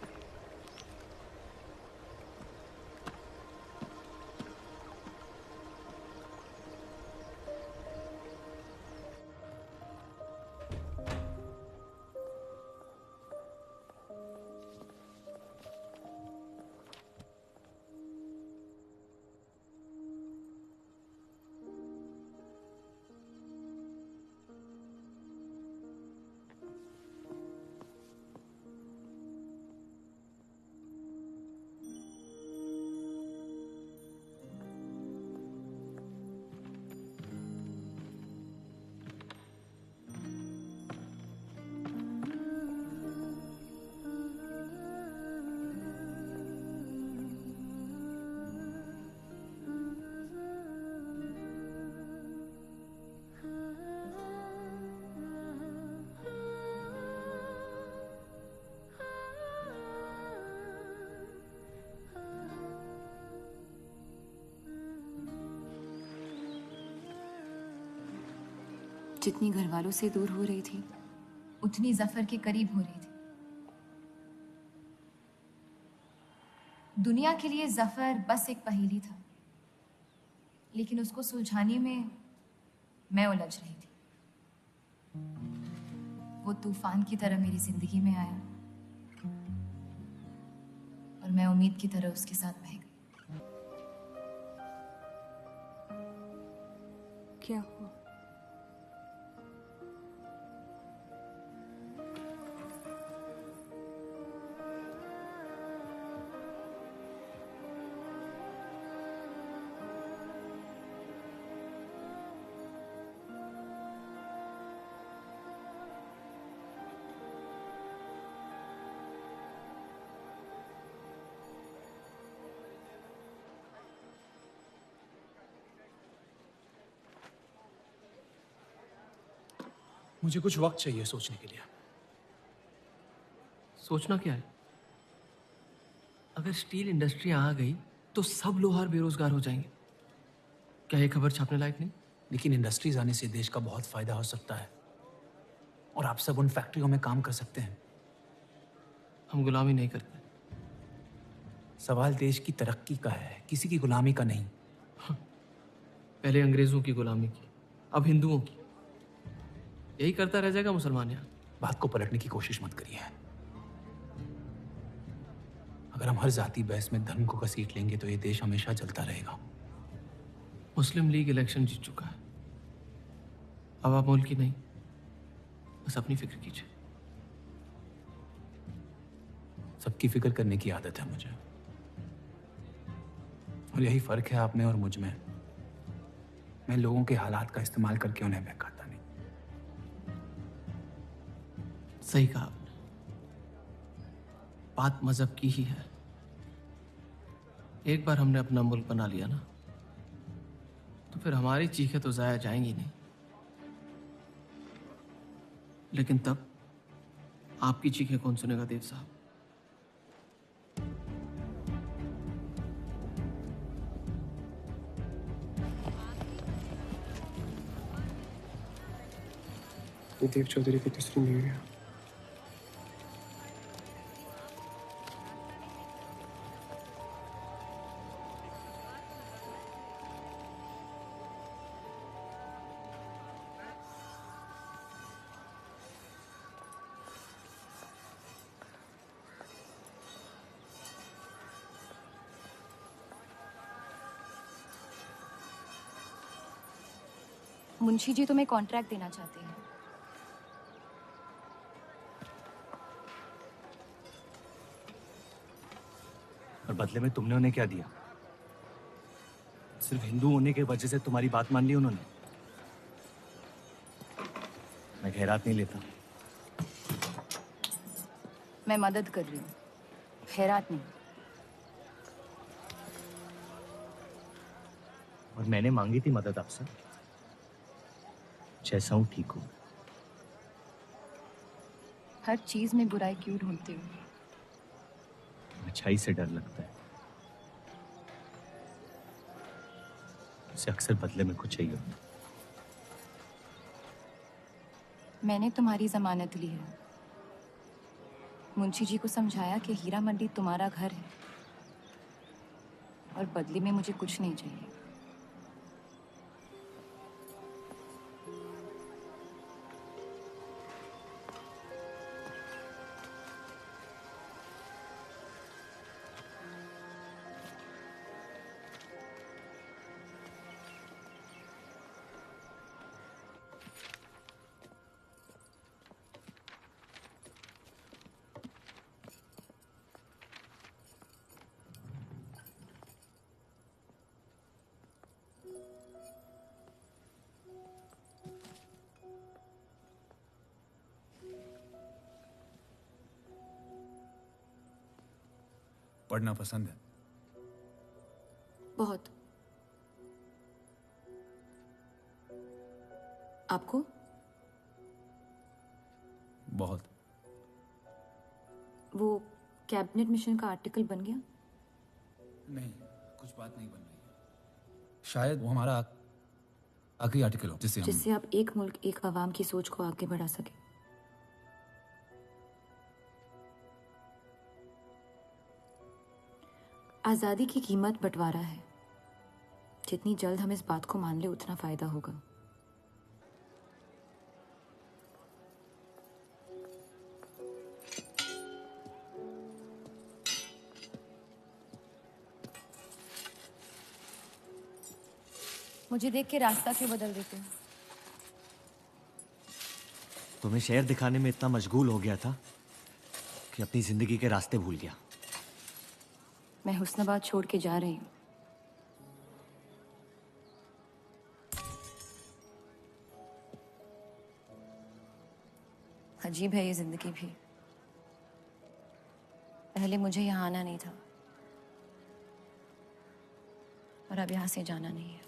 जितनी घर वालों से दूर हो रही थी, उतनी जफर के करीब हो रही थी। दुनिया के लिए जफर बस एक पहेली था, लेकिन उसको सुलझाने में मैं उलझ रही थी। वो तूफान की तरह मेरी जिंदगी में आया और मैं उम्मीद की तरह उसके साथ बह गई। क्या हुआ? मुझे कुछ वक्त चाहिए सोचने के लिए। सोचना क्या है? अगर स्टील इंडस्ट्री आ गई तो सब लोहार बेरोजगार हो जाएंगे। क्या ये खबर छापने लायक नहीं? लेकिन इंडस्ट्रीज आने से देश का बहुत फायदा हो सकता है और आप सब उन फैक्ट्रियों में काम कर सकते हैं। हम गुलामी नहीं करते। सवाल देश की तरक्की का है, किसी की गुलामी का नहीं। पहले अंग्रेजों की गुलामी की, अब हिंदुओं की। यही करता रह जाएगा मुसलमान यहाँ। बात को पलटने की कोशिश मत करिए। अगर हम हर जाति बहस में धर्म को घसीट लेंगे तो ये देश हमेशा चलता रहेगा। मुस्लिम लीग इलेक्शन जीत चुका है। अब आप मुल्क की नहीं, बस अपनी फिक्र कीजिए। सबकी फिक्र करने की आदत है मुझे, और यही फर्क है आप में और मुझ में। मैं लोगों के हालात का इस्तेमाल करके उन्हें बहकाता नहीं। सही कहा आपने। बात मजहब की ही है। एक बार हमने अपना मुल्क बना लिया ना, तो फिर हमारी चीखें तो जाया जाएंगी नहीं। लेकिन तब आपकी चीखें कौन सुनेगा देव साहब? ये देव चौधरी की तीसरी बीवी है। मुंशी जी तुम्हें कॉन्ट्रैक्ट देना चाहते हैं। और बदले में तुमने उन्हें क्या दिया? सिर्फ हिंदू होने की वजह से तुम्हारी बात मान ली उन्होंने? मैं खैरात नहीं लेता। मैं मदद कर रही हूँ, खैरात नहीं। और मैंने मांगी थी मदद आपसे। जैसा हूं ठीक हूं। हर चीज में बुराई क्यों ढूंढते हो? अच्छाई से डर लगता है। उसे अक्सर बदले में कुछ चाहिए होता है। मैंने तुम्हारी जमानत ली है। मुंशी जी को समझाया कि हीरा मंडी तुम्हारा घर है और बदले में मुझे कुछ नहीं चाहिए। पढ़ना पसंद है? बहुत। आपको? बहुत। वो कैबिनेट मिशन का आर्टिकल बन गया? नहीं, कुछ बात नहीं बन रही है। शायद वो हमारा आखिरी आर्टिकल हो जिससे आप एक मुल्क एक आवाम की सोच को आगे बढ़ा सके। आज़ादी की कीमत बंटवारा है। जितनी जल्द हम इस बात को मान ले उतना फायदा होगा। मुझे देख के रास्ता क्यों बदल देते हो? तुम्हें शहर दिखाने में इतना मशगूल हो गया था कि अपनी जिंदगी के रास्ते भूल गया। मैं हुस्नाबाद छोड़ के जा रही हूँ। अजीब है ये जिंदगी भी। पहले मुझे यहाँ आना नहीं था और अब यहाँ से जाना नहीं है।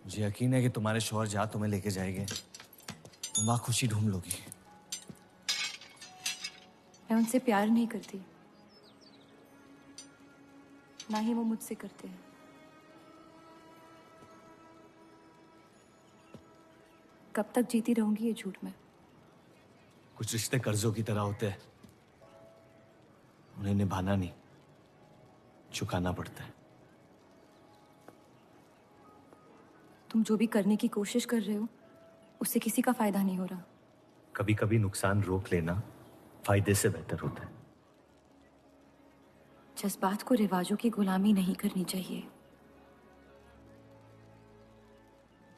मुझे यकीन है कि तुम्हारे शौहर जहाँ तुम्हें लेके जाएंगे तुम वहाँ खुशी ढूंढ लोगी। मैं उनसे प्यार नहीं करती, ना ही वो मुझसे करते हैं। कब तक जीती रहूंगी ये झूठ में? कुछ रिश्ते कर्जों की तरह होते हैं, उन्हें निभाना नहीं, चुकाना पड़ता है। तुम जो भी करने की कोशिश कर रहे हो उससे किसी का फायदा नहीं हो रहा। कभी कभी नुकसान रोक लेना फायदे से बेहतर होता है। जज्बात को रिवाजों की गुलामी नहीं करनी चाहिए।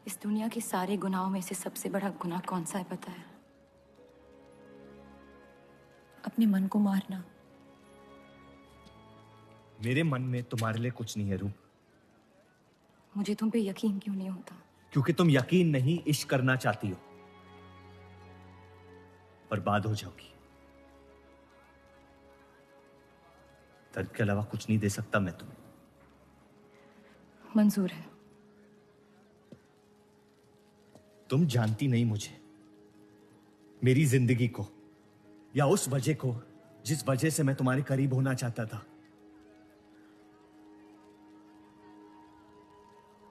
इस दुनिया के सारे गुनाहों में से सबसे बड़ा गुनाह कौन सा है पता है? अपने मन को मारना। मेरे मन में तुम्हारे लिए कुछ नहीं है रूप। मुझे तुम पे यकीन क्यों नहीं होता? क्योंकि तुम यकीन नहीं इश्क करना चाहती हो। बर्बाद हो जाओगी। दर्द के अलावा कुछ नहीं दे सकता मैं तुम्हें। मंजूर है। तुम जानती नहीं मुझे, मेरी जिंदगी को, या उस वजह को जिस वजह से मैं तुम्हारे करीब होना चाहता था।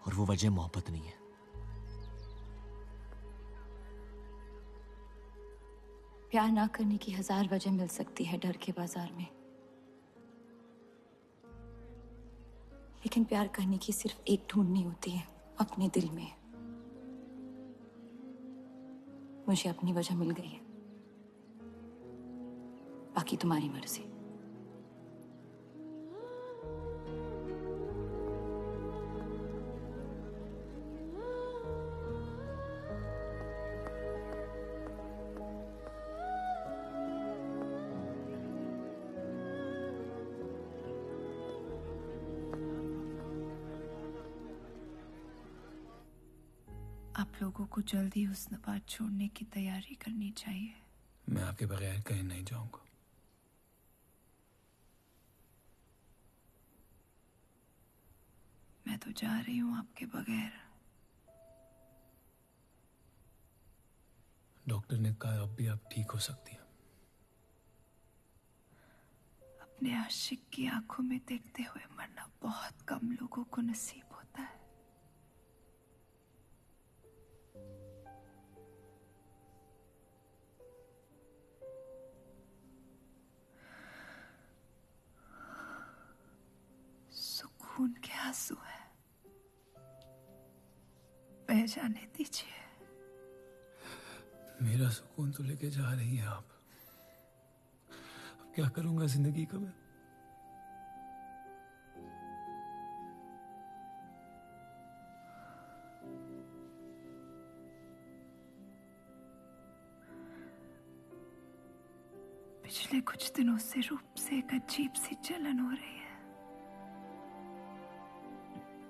और वो वजह मोहब्बत नहीं है। प्यार ना करने की 1000 वजह मिल सकती है डर के बाजार में, लेकिन प्यार करने की सिर्फ एक ढूंढनी होती है, अपने दिल में। मुझे अपनी वजह मिल गई है, बाकी तुम्हारी मर्जी। आप लोगों को जल्दी हुस्नाबाद छोड़ने की तैयारी करनी चाहिए। मैं आपके बगैर कहीं नहीं जाऊंगा। मैं तो जा रही हूँ आपके बगैर। डॉक्टर ने कहा अब भी आप ठीक हो सकती हैं। अपने आशिक की आंखों में देखते हुए मरना बहुत कम लोगों को नसीब होता है। सुकून के आंसू है, बह जाने दीजिए। मेरा सुकून तो लेके जा रही हैं आप। अब क्या करूंगा जिंदगी का मैं? पिछले कुछ दिनों से रूप से एक अजीब सी जलन हो रही है,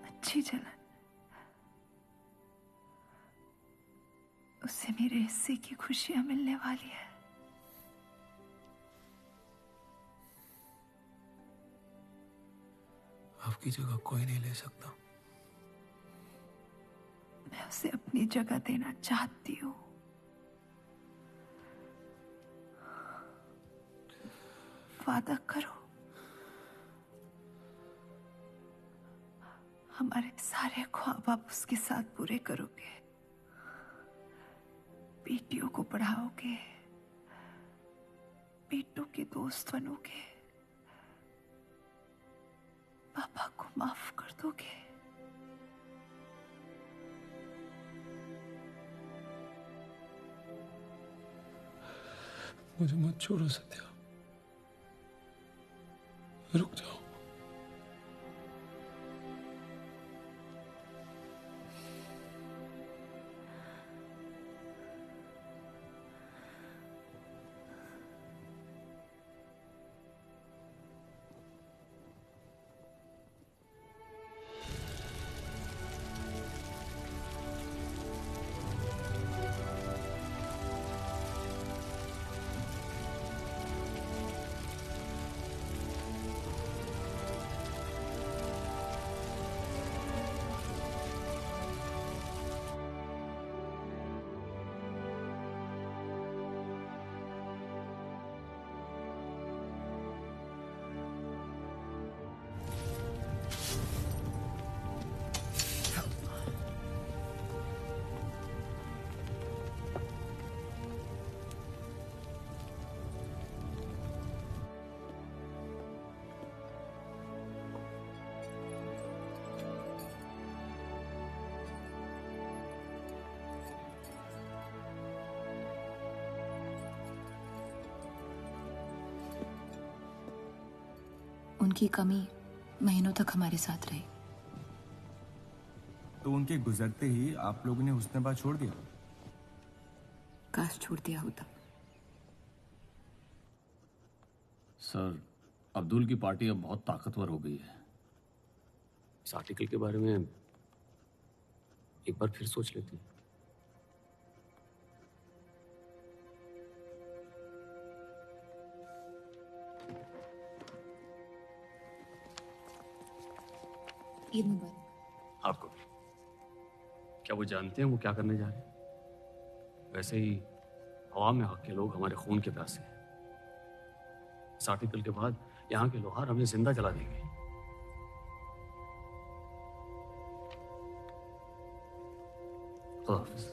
अच्छी जलन। उससे मेरे हिस्से की खुशियां मिलने वाली है। आपकी जगह कोई नहीं ले सकता। मैं उसे अपनी जगह देना चाहती हूँ। वादा करो, हमारे सारे ख्वाब आप उसके साथ पूरे करोगे। बेटियों को पढ़ाओगे, बेटों के दोस्त बनोगे, पापा को माफ कर दोगे। मुझे मत छोड़ो सत्या, रुक जाओ। उनकी कमी महीनों तक हमारे साथ रही। तो उनके गुजरते ही आप लोगों ने हुस्नाबाद छोड़ दिया? काश छोड़ दिया होता। सर, अब्दुल की पार्टी अब बहुत ताकतवर हो गई है। इस आर्टिकल के बारे में एक बार फिर सोच लेते हैं। ईद मुबारक। आपको भी। क्या वो जानते हैं वो क्या करने जा रहे हैं? वैसे ही अवाम में हक के लोग हमारे खून के प्यासे हैं। इस आर्टिकल के बाद यहाँ के लोहार हमें जिंदा जला देंगे। खुदा हाफिज।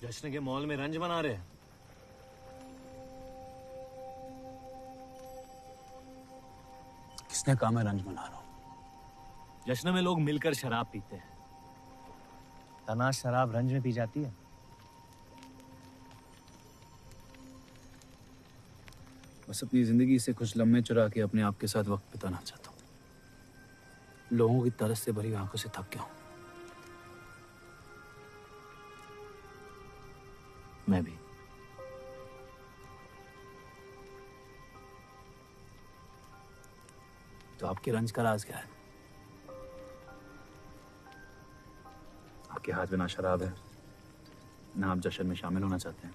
जश्न के मॉल में रंज बना रहे हैं। किसने कहा मैं रंज बना रहा हूं? जश्न में लोग मिलकर शराब पीते हैं। तनाश शराब रंज में पी जाती है। बस अपनी जिंदगी से कुछ लम्हे चुरा के अपने आप के साथ वक्त बिताना चाहता हूं। लोगों की तरस से भरी आंखों से थक गया हूं। मैं भी। तो आपके रंज का राज क्या है? आपके हाथ में ना शराब है, ना आप जश्न में शामिल होना चाहते हैं।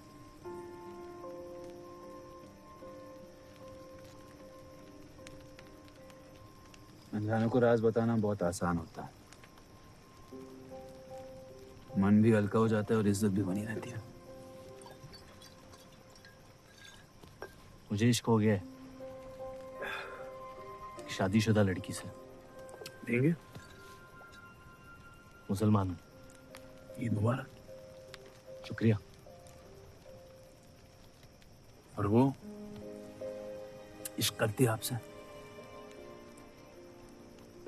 अनजानों को राज बताना बहुत आसान होता है। मन भी हल्का हो जाता है और इज्जत भी बनी रहती है। मुझे इश्क हो गया है शादीशुदा लड़की से। देंगे? मुसलमान हूं। ईद मुबारक। शुक्रिया। और वो इश्क करती है आपसे?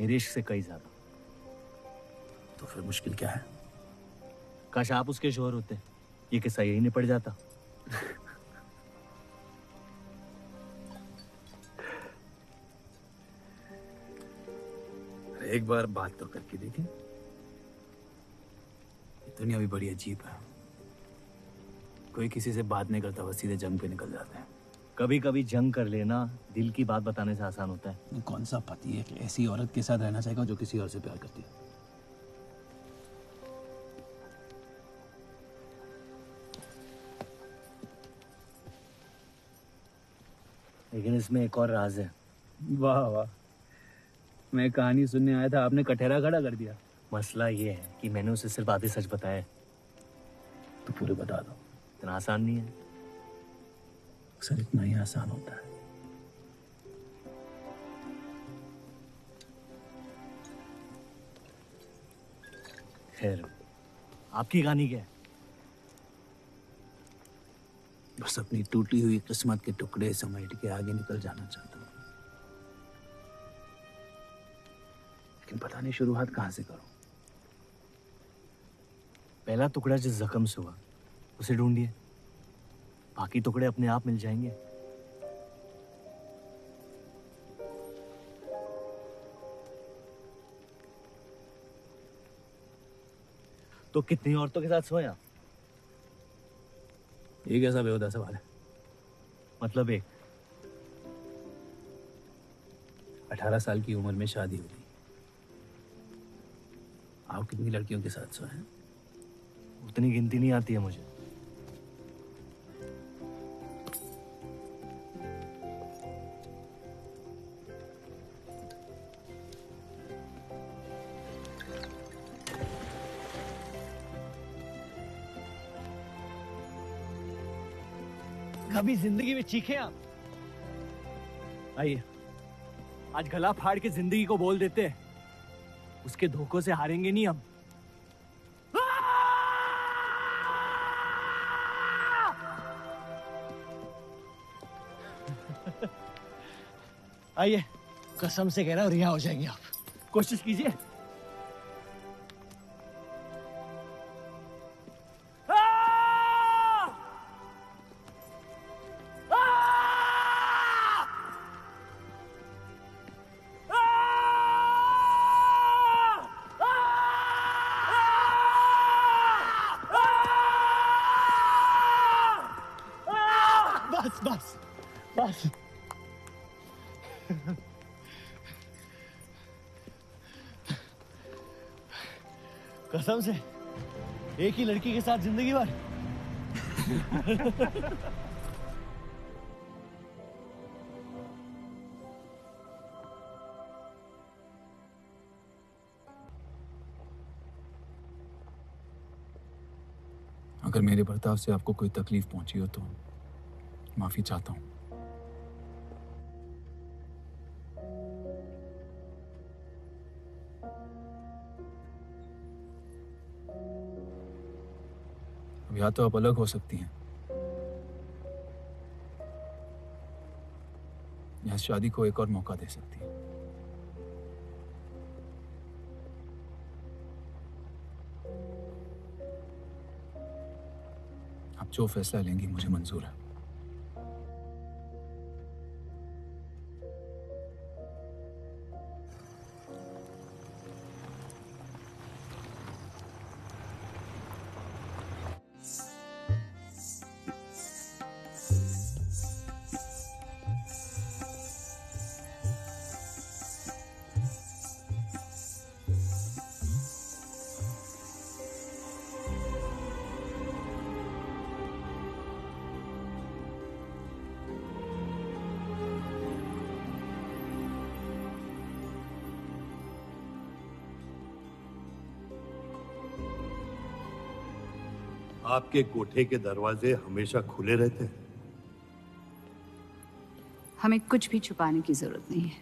मेरे इश्क से कई ज्यादा। तो फिर मुश्किल क्या है? काश आप उसके शोहर होते, ये किस्सा यही निपट जाता। एक बार बात तो करके देखें। दुनिया भी बड़ी अजीब है। कोई किसी से बात नहीं करता, बस सीधे जंग पे निकल जाते हैं। कभी कभी जंग कर लेना दिल की बात बताने से आसान होता है। कौन सा पति है कि ऐसी औरत के साथ रहना चाहेगा जो किसी और से प्यार करती है? लेकिन इसमें एक और राज है। वाह वाह, मैं कहानी सुनने आया था, आपने कटहरा खड़ा कर दिया। मसला ये है कि मैंने उसे सिर्फ आधे सच बताया। तो पूरे बता दो। इतना आसान नहीं है। अक्सर इतना ही आसान होता है। खैर, आपकी कहानी क्या है? बस अपनी टूटी हुई किस्मत के टुकड़े समेट के आगे निकल जाना चाहता हूँ, लेकिन पता नहीं शुरुआत कहाँ से करूं। पहला टुकड़ा जिस जख्म से हुआ उसे ढूंढिए, बाकी टुकड़े अपने आप मिल जाएंगे। तो कितनी औरतों के साथ सोया? ये कैसा बेहुदा सवाल है? मतलब एक 18 साल की उम्र में शादी हो गई। आप कितनी लड़कियों के साथ सोए हैं? उतनी गिनती नहीं आती है मुझे। कभी जिंदगी में चीखे आप? आइए, आज गला फाड़ के जिंदगी को बोल देते हैं, उसके धोखों से हारेंगे नहीं हम। आइए, कसम से कह रहा हूँ रिहा हो जाएंगे आप। कोशिश कीजिए। बस बस बस। कसम से एक ही लड़की के साथ जिंदगी भर। अगर मेरे बर्ताव से आपको कोई तकलीफ पहुंची हो तो माफी चाहता हूं। अब या तो आप अलग हो सकती हैं या शादी को एक और मौका दे सकती हैं। आप जो फैसला लेंगी मुझे मंजूर है। आपके कोठे के दरवाजे हमेशा खुले रहते हैं? हमें कुछ भी छुपाने की जरूरत नहीं है।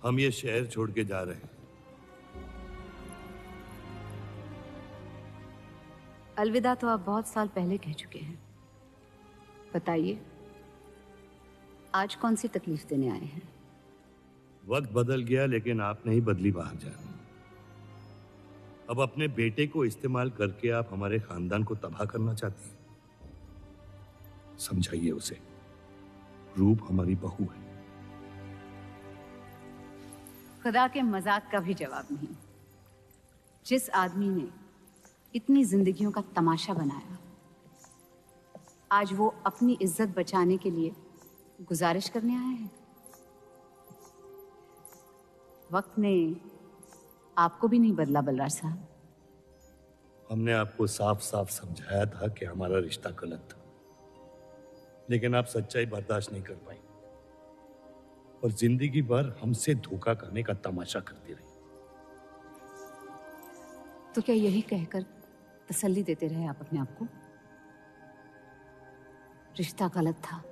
हम ये शहर छोड़ के जा रहे हैं। अलविदा तो आप बहुत साल पहले कह चुके हैं। बताइए, आज कौन सी तकलीफ देने आए हैं? वक्त बदल गया लेकिन आप नहीं बदली बाहर जान। अब अपने बेटे को इस्तेमाल करके आप हमारे खानदान को तबाह करना चाहती हैं। समझाइए उसे, रूप हमारी बहू है। खुदा के मजाक का भी जवाब नहीं। जिस आदमी ने इतनी जिंदगियों का तमाशा बनाया, आज वो अपनी इज्जत बचाने के लिए गुजारिश करने आए हैं। वक्त ने आपको भी नहीं बदला बलराज साहब। हमने आपको साफ साफ समझाया था कि हमारा रिश्ता गलत था, लेकिन आप सच्चाई बर्दाश्त नहीं कर पाई और जिंदगी भर हमसे धोखा करने का तमाशा करती रही। तो क्या यही कहकर तसल्ली देते रहे आप अपने आप को? रिश्ता गलत था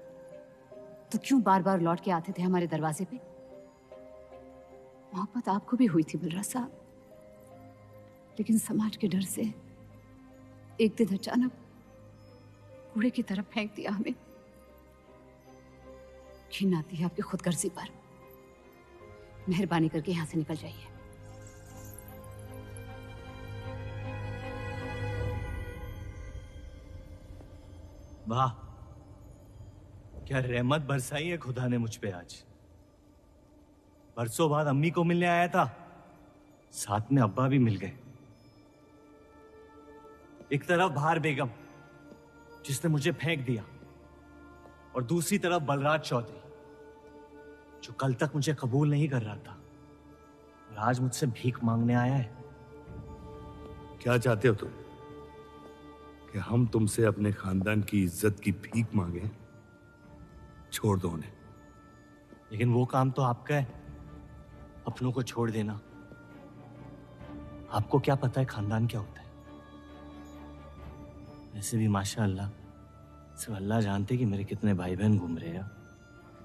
तो क्यों बार बार लौट के आते थे हमारे दरवाजे पे? मोहब्बत आपको भी हुई थी बलराज साहब, लेकिन समाज के डर से एक दिन अचानक कूड़े की तरफ फेंक दिया हमें। घिन आती है आपकी खुदगर्जी पर। मेहरबानी करके यहां से निकल जाइए। वाह, क्या रहमत बरसाई है खुदा ने मुझ पे आज। बरसों बाद अम्मी को मिलने आया था, साथ में अब्बा भी मिल गए। एक तरफ बहार बेगम जिसने मुझे फेंक दिया और दूसरी तरफ बलराज चौधरी जो कल तक मुझे कबूल नहीं कर रहा था और आज मुझसे भीख मांगने आया है। क्या चाहते हो तुम? कि हम तुमसे अपने खानदान की इज्जत की भीख मांगे? छोड़ दो उन्हें। लेकिन वो काम तो आपका है, अपनों को छोड़ देना। आपको क्या पता है खानदान क्या होता है? वैसे भी माशाअल्लाह सिर्फ अल्लाह जानते कि मेरे कितने भाई बहन घूम रहे हैं।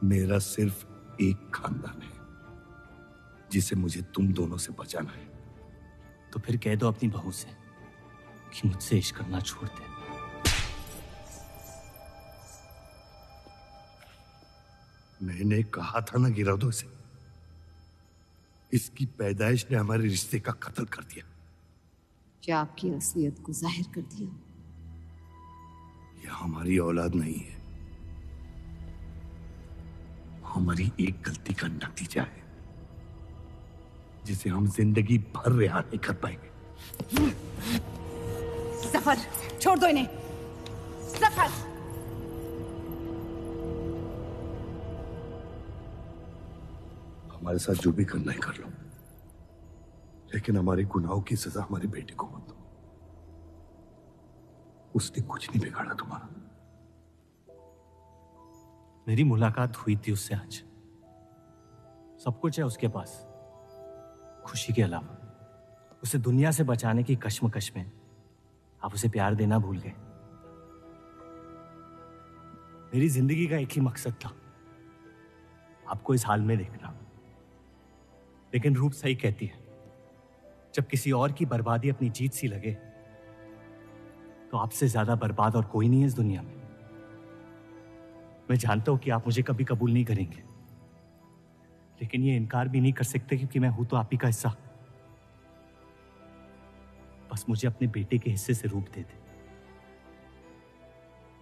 मेरा सिर्फ एक खानदान है जिसे मुझे तुम दोनों से बचाना है। तो फिर कह दो अपनी बहू से कि मुझसे इश्क करना छोड़ दे। मैंने कहा था ना गिरा दो इसे। इसकी पैदाइश ने हमारे रिश्ते का कत्ल कर दिया। क्या आपकी असलियत को जाहिर कर दिया? यह हमारी औलाद नहीं है, हमारी एक गलती का नतीजा है जिसे हम जिंदगी भर रिहा नहीं कर पाएंगे। जफर, छोड़ दो इन्हें। जफर, हमारे साथ जो भी करना है कर लो, लेकिन हमारे गुनाहों की सजा हमारे बेटे को मत दो। उसने कुछ नहीं बिगाड़ा तुम्हारा। मेरी मुलाकात हुई थी उससे आज। सब कुछ है उसके पास, खुशी के अलावा। उसे दुनिया से बचाने की कश्मकश में आप उसे प्यार देना भूल गए। मेरी जिंदगी का एक ही मकसद था, आपको इस हाल में देखना। लेकिन रूप सही कहती है, जब किसी और की बर्बादी अपनी जीत सी लगे तो आपसे ज्यादा बर्बाद और कोई नहीं है इस दुनिया में। मैं जानता हूं कि आप मुझे कभी कबूल नहीं करेंगे, लेकिन ये इनकार भी नहीं कर सकते क्योंकि मैं हूं तो आप ही का हिस्सा। बस मुझे अपने बेटे के हिस्से से रूप दे दे।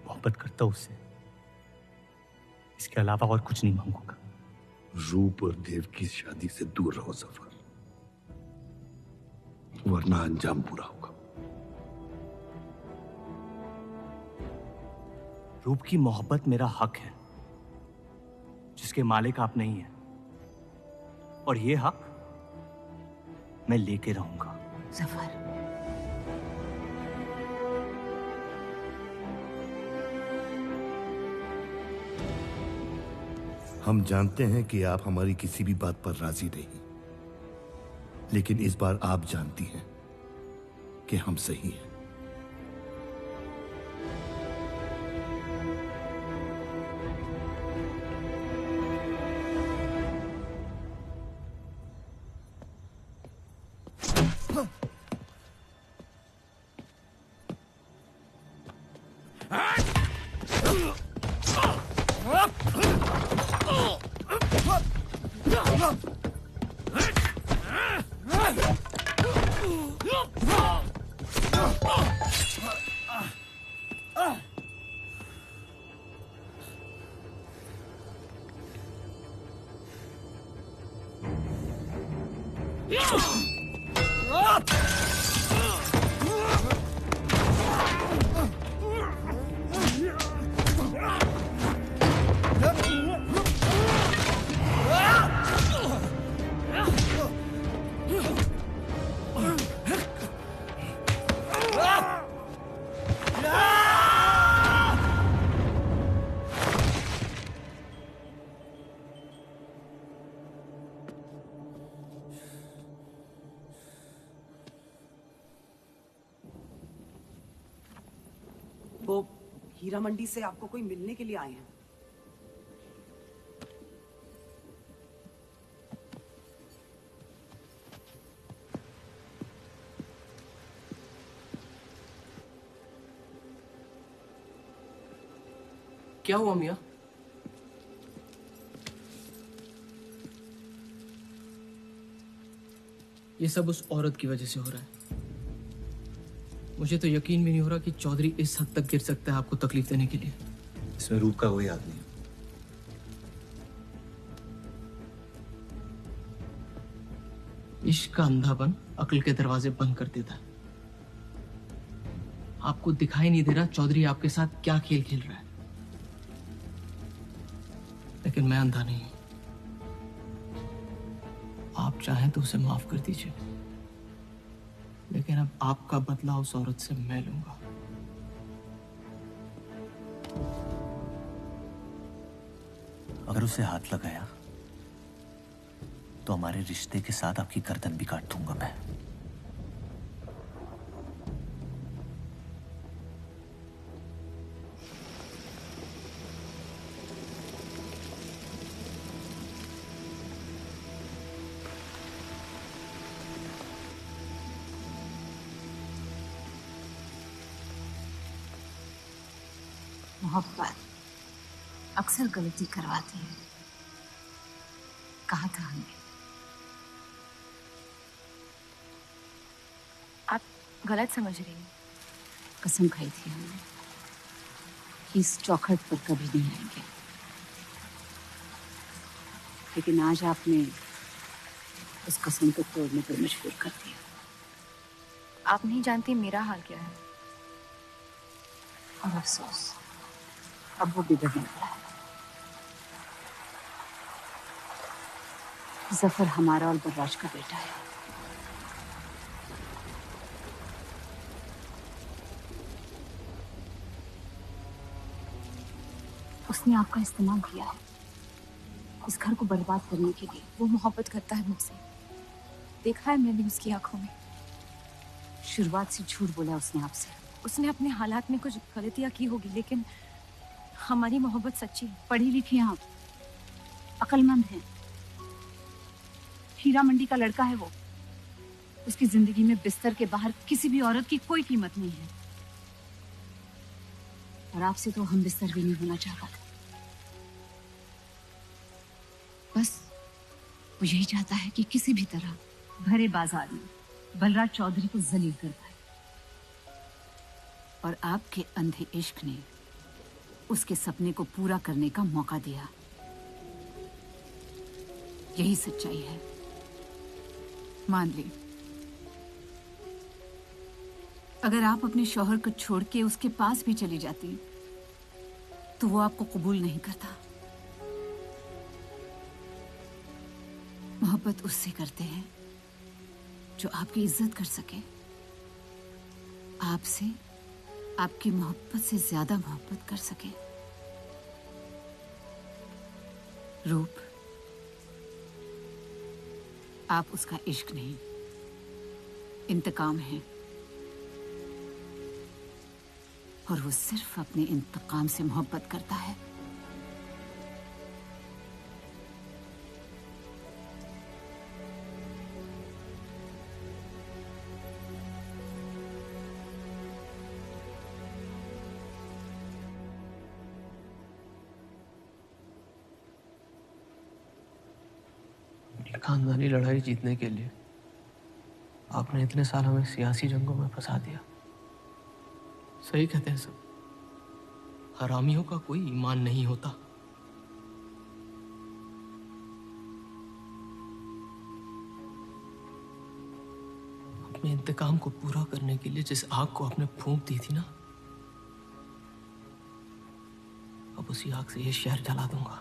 मोहब्बत करता हूं उससे, इसके अलावा और कुछ नहीं मांगूंगा। रूप और देव की शादी से दूर रहो सफर, वरना अंजाम बुरा होगा। रूप की मोहब्बत मेरा हक है, जिसके मालिक आप नहीं हैं, और ये हक मैं लेके रहूंगा। जफर, हम जानते हैं कि आप हमारी किसी भी बात पर राजी नहीं, लेकिन इस बार आप जानती हैं कि हम सही हैं। वो हीरा मंडी से आपको कोई मिलने के लिए आए हैं। क्या हुआ मियाँ? ये सब उस औरत की वजह से हो रहा है। मुझे तो यकीन भी नहीं हो रहा कि चौधरी इस हद तक गिर सकता है आपको तकलीफ देने के लिए। इसमें रूप का कोई आदमी है। इश्क का अंधापन अक्ल के दरवाजे बंद कर देता है। आपको दिखाई नहीं दे रहा चौधरी आपके साथ क्या खेल खेल रहा है, लेकिन मैं अंधा नहीं हूं। आप चाहें तो उसे माफ कर दीजिए, लेकिन अब आपका बदला उस औरत से मैं लूंगा। अगर उसे हाथ लगाया तो हमारे रिश्ते के साथ आपकी गर्दन भी काट दूंगा मैं। मोहब्बत अक्सर गलती करवाती है। कहा था हमने। आप गलत समझ रही हैं। कसम खाई थी हमने कि इस चौखट पर कभी नहीं आएंगे, लेकिन आज आपने उस कसम को तोड़ने पर मजबूर कर दिया। आप नहीं जानती मेरा हाल क्या है। और अफसोस अब वो बिगड़ने वाला है। जफर हमारा और बर्राज का बेटा है। उसने आपका इस्तेमाल किया है इस घर को बर्बाद करने के लिए। वो मोहब्बत करता है मुझसे, देखा है मैंने उसकी आंखों में। शुरुआत से झूठ बोला उसने आपसे। उसने अपने हालात में कुछ गलतियां की होगी, लेकिन हमारी मोहब्बत सच्ची है। पढ़ी लिखी हैं आप, अक्लमंद हैं। हीरा मंडी का लड़का है वो। उसकी जिंदगी में बिस्तर के बाहर किसी भी औरत की कोई कीमत नहीं है। और आपसे तो हम बिस्तर भी नहीं होना चाहता था। बस वो यही चाहता है कि किसी भी तरह भरे बाजार में बलराज चौधरी को जलील कर पाए। और आपके अंधे इश्क ने उसके सपने को पूरा करने का मौका दिया। यही सच्चाई है, मान ली। अगर आप अपने शौहर को छोड़ के उसके पास भी चली जाती तो वो आपको कबूल नहीं करता। मोहब्बत उससे करते हैं जो आपकी इज्जत कर सके। आपसे, आपकी मोहब्बत से ज्यादा मोहब्बत कर सके। रूप, आप उसका इश्क नहीं, इंतकाम है। और वो सिर्फ अपने इंतकाम से मोहब्बत करता है। खानदानी लड़ाई जीतने के लिए आपने इतने साल हमें सियासी जंगों में फंसा दिया। सही कहते हैं सब, हरामियों का कोई ईमान नहीं होता। अपने इंतकाम को पूरा करने के लिए जिस आग को आपने फूंक दी थी ना, अब उसी आग से ये शहर जला दूंगा।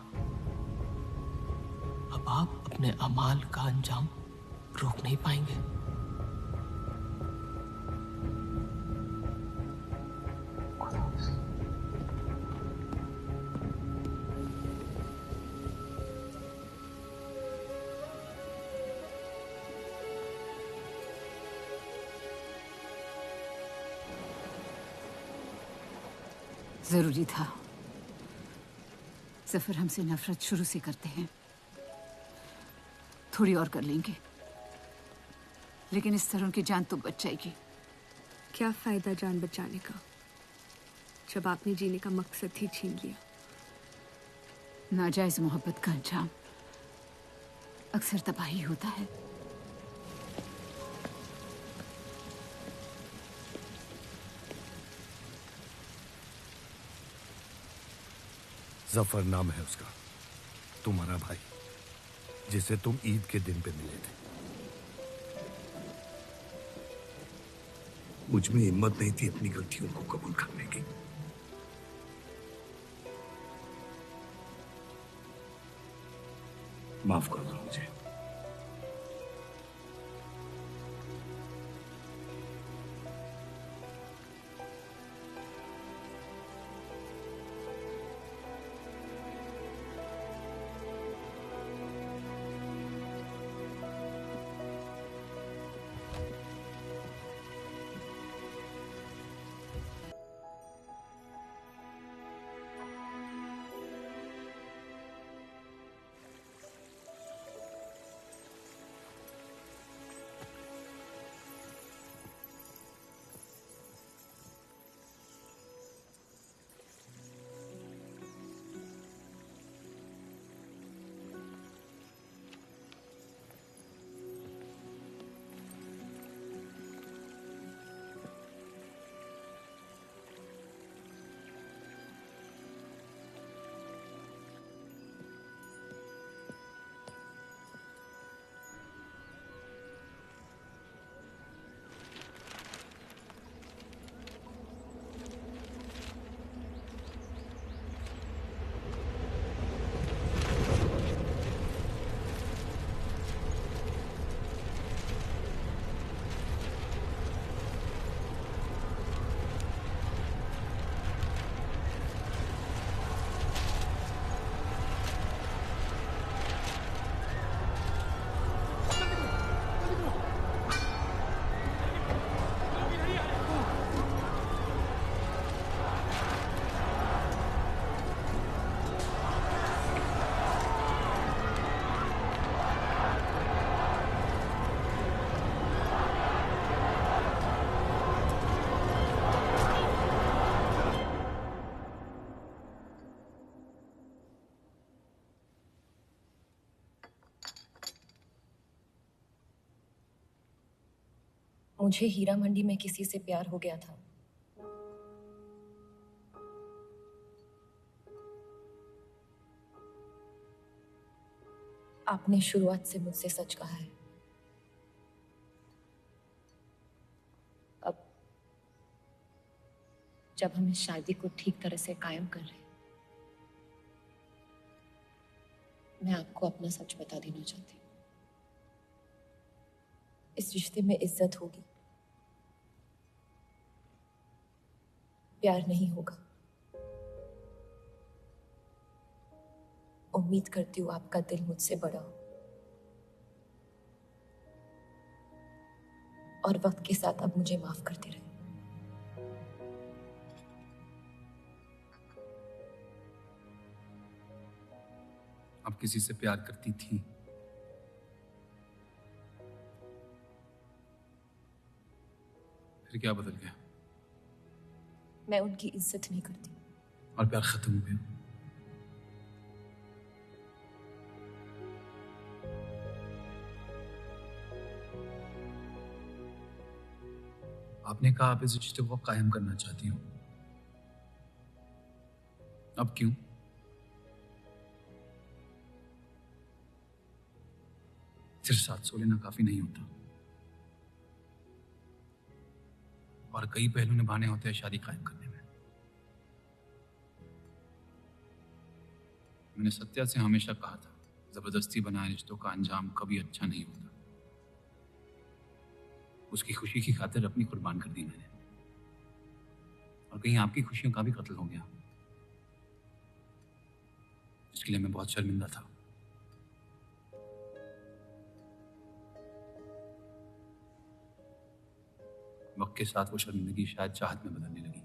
अब आप अपने अमाल का अंजाम रोक नहीं पाएंगे। जरूरी था। जफर हमसे नफरत शुरू से करते हैं। थोड़ी और कर लेंगे, लेकिन इस तरह की जान तो बच जाएगी। क्या फायदा जान बचाने का जब आपने जीने का मकसद ही छीन लिया। नाजायज मोहब्बत का अंजाम अक्सर तबाही होता है। जफर नाम है उसका, तुम्हारा भाई, जिसे तुम ईद के दिन पे मिले थे। मुझ में हिम्मत नहीं थी अपनी गलतियों को कबूल करने की। माफ कर दो मुझे। मुझे हीरा मंडी में किसी से प्यार हो गया था। आपने शुरुआत से मुझसे सच कहा है। अब जब हम इस शादी को ठीक तरह से कायम कर रहे हैं, मैं आपको अपना सच बता देना चाहती हूँ। इस रिश्ते में इज्जत होगी, प्यार नहीं होगा। उम्मीद करती हूँ आपका दिल मुझसे बड़ा हो और वक्त के साथ आप मुझे माफ करते रहे। आप किसी से प्यार करती थी? फिर क्या बदल गया? मैं उनकी इज्जत नहीं करती। और प्यार खत्म हो गया? आपने कहा आप इस रिश्ते को कायम करना चाहती हो। अब क्यों? सिर्फ साथ सो लेना काफी नहीं होता, और कई पहलू निभाने होते हैं शादी कायम करने में। मैंने सत्या से हमेशा कहा था, जबरदस्ती बनाए रिश्तों का अंजाम कभी अच्छा नहीं होता। उसकी खुशी की खातिर अपनी कुर्बान कर दी मैंने, और कहीं आपकी खुशियों का भी कत्ल हो गया। इसके लिए मैं बहुत शर्मिंदा था। वक्त के साथ वो शर्मिंदगी शायद चाहत में बदलने लगी।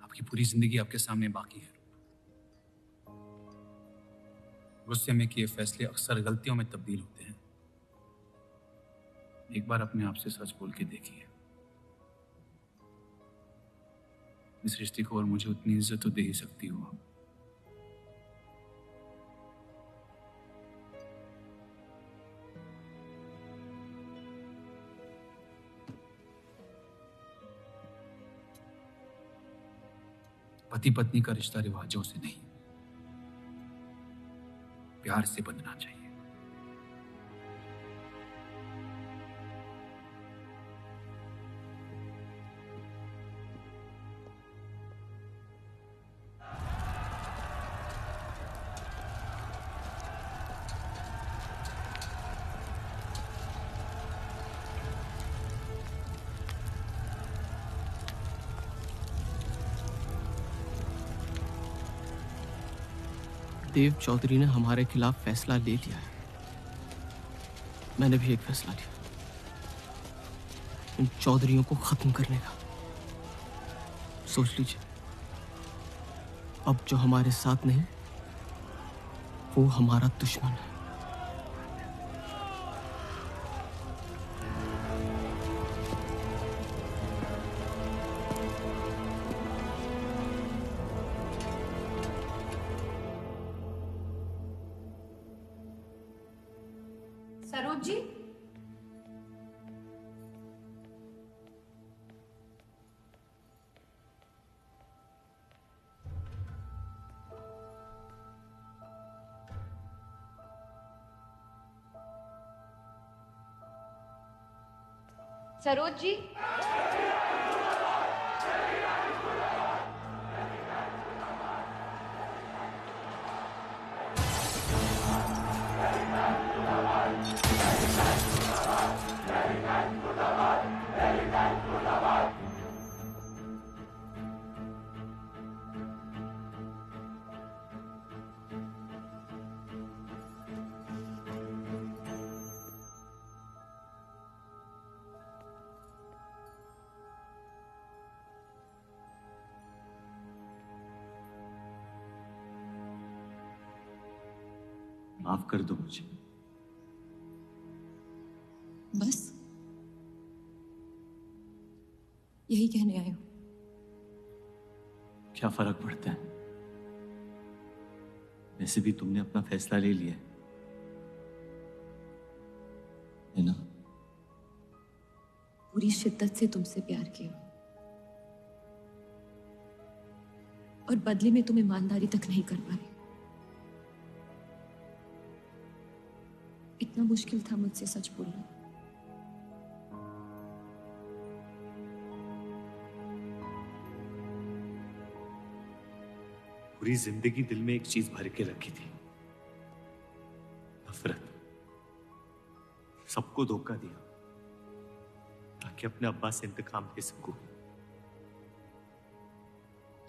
आपकी पूरी जिंदगी आपके सामने बाकी है। गुस्से में किए फैसले अक्सर गलतियों में तब्दील होते हैं। एक बार अपने आप से सच बोल के देखिए। इस रिश्ते को और मुझे उतनी इज्जत तो दे ही सकती हो। पति पत्नी का रिश्ता रिवाजों से नहीं, प्यार से बंधना चाहिए। देव चौधरी ने हमारे खिलाफ फैसला ले लिया है। मैंने भी एक फैसला लिया, उन चौधरियों को खत्म करने का। सोच लीजिए, अब जो हमारे साथ नहीं, वो हमारा दुश्मन है। सरोज जी, सरोज जी, माफ कर दो मुझे। बस यही कहने आए हो? क्या फर्क पड़ता है? वैसे भी तुमने अपना फैसला ले लिया है ना? पूरी शिद्दत से तुमसे प्यार किया और बदले में तुम ईमानदारी तक नहीं कर पाए। इतना मुश्किल था मुझसे सच बोलना। पूरी जिंदगी दिल में एक चीज भर के रखी थी, नफरत। सबको धोखा दिया ताकि अपने अब्बा से इंतकाम ले सकूं।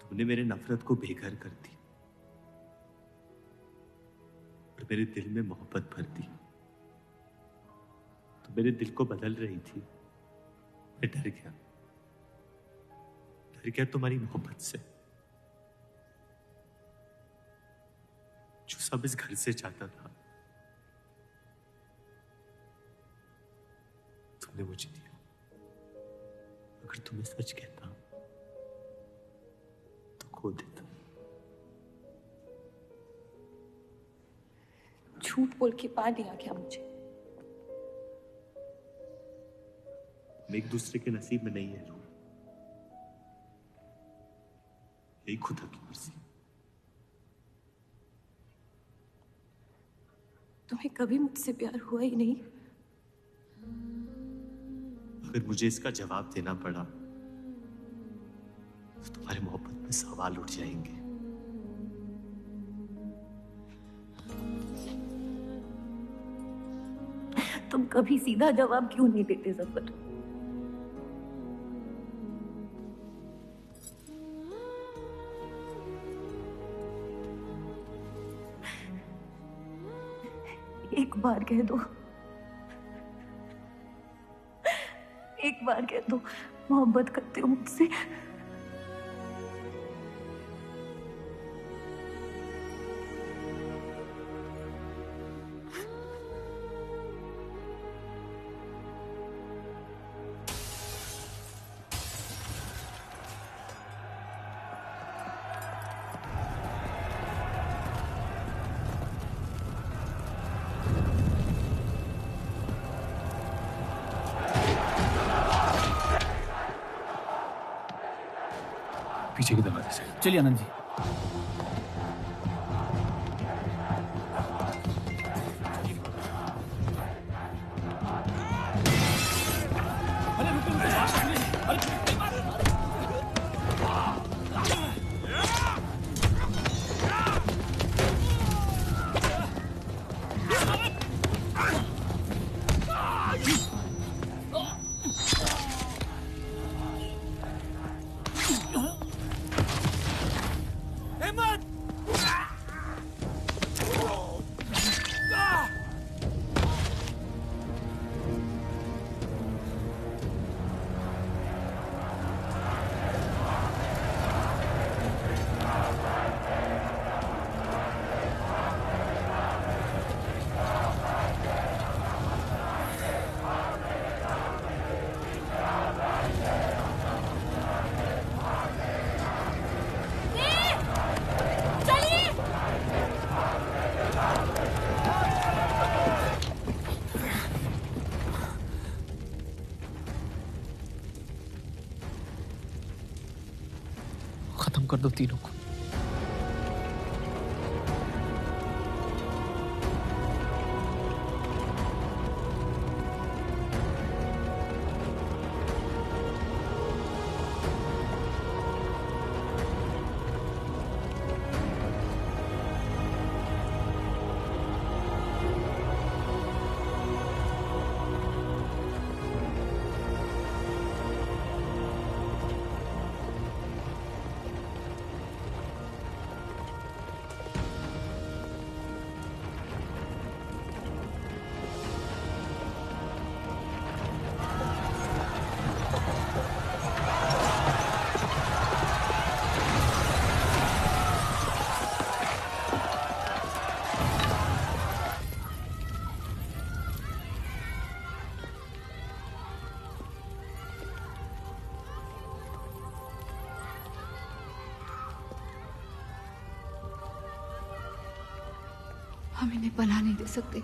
तुमने मेरे नफरत को बेघर कर दी और मेरे दिल में मोहब्बत भर दी। तो मेरे दिल को बदल रही थी। मैं डर गया तुम्हारी मोहब्बत से, जो सब इस घर से चाहता था तुमने मुझे दिया। अगर तुम्हें सच कहता तो खो देता। झूठ बोल के पा लिया क्या मुझे? हम एक दूसरे के नसीब में नहीं है रूह, यही खुदा की मर्जी। तुम्हें कभी मुझसे प्यार हुआ ही नहीं? अगर मुझे इसका जवाब देना पड़ा तो तुम्हारी मोहब्बत में सवाल उठ जाएंगे। तुम कभी सीधा जवाब क्यों नहीं देते जफर? एक बार कह दो, एक बार कह दो मोहब्बत करते हो मुझसे। पीछे के दरवाजे से। चलिए आनंद जी। खत्म कर दो तीनों को। हम इन्हें पनाह नहीं दे सकते।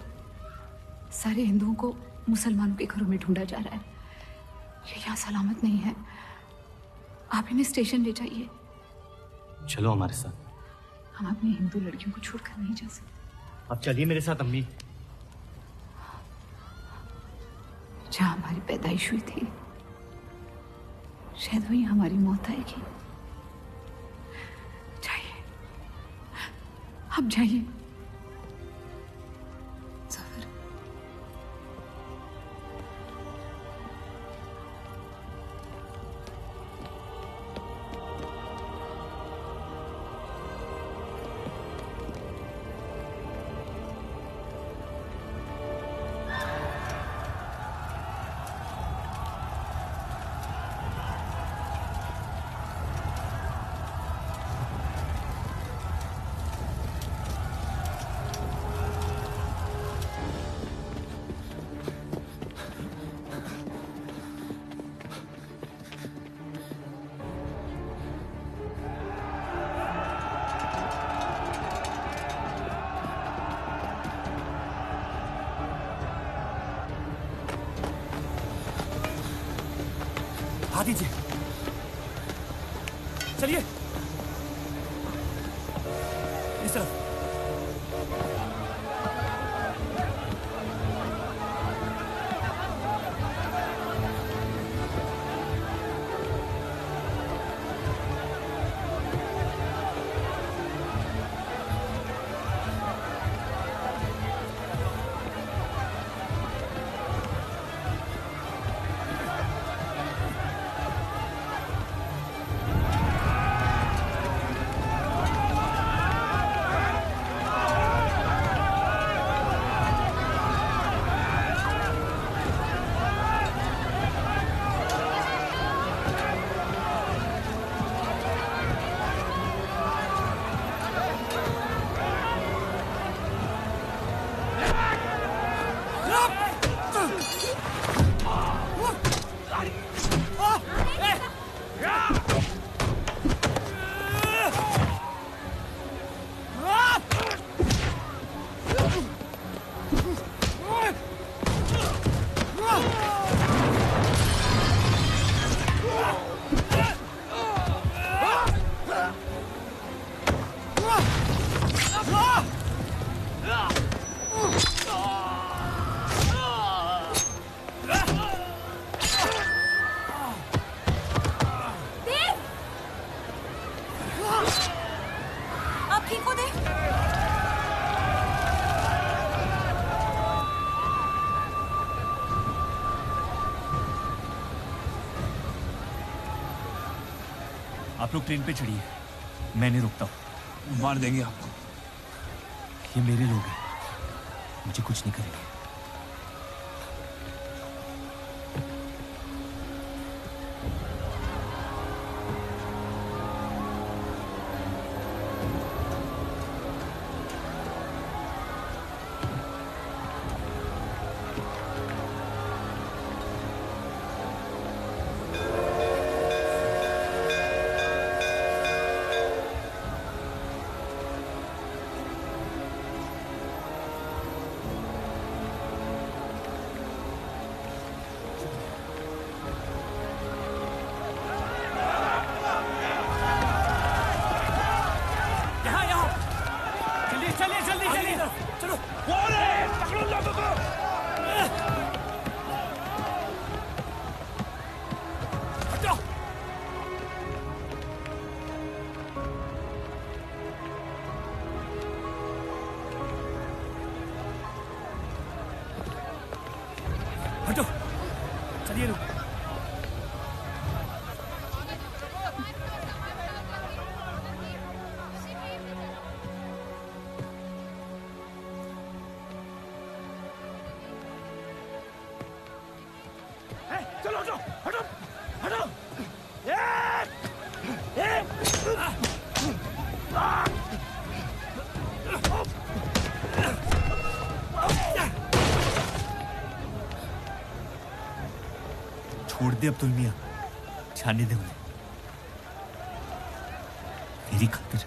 सारे हिंदुओं को मुसलमानों के घरों में ढूंढा जा रहा है। ये यहाँ सलामत नहीं है। आप इन्हें स्टेशन ले जाइए। चलो हमारे साथ। हम अपनी हिंदू लड़कियों को छोड़कर नहीं जा सकते। आप चलिए मेरे साथ अम्मी। जहाँ हमारी पैदाइश हुई थी शायद वहीं हमारी मौत आएगी। जाइए, आप जाइए। हाथ दीजिए। चलिए इस तरफ। आप लोग ट्रेन पे चढ़िए, मैं नहीं रुकता हूँ। मार देंगे आपको। ये मेरे लोग हैं, मुझे कुछ नहीं करेंगे। छोड़ दे अब्दुल मियां, जाने दे उन्हें मेरी खातिर।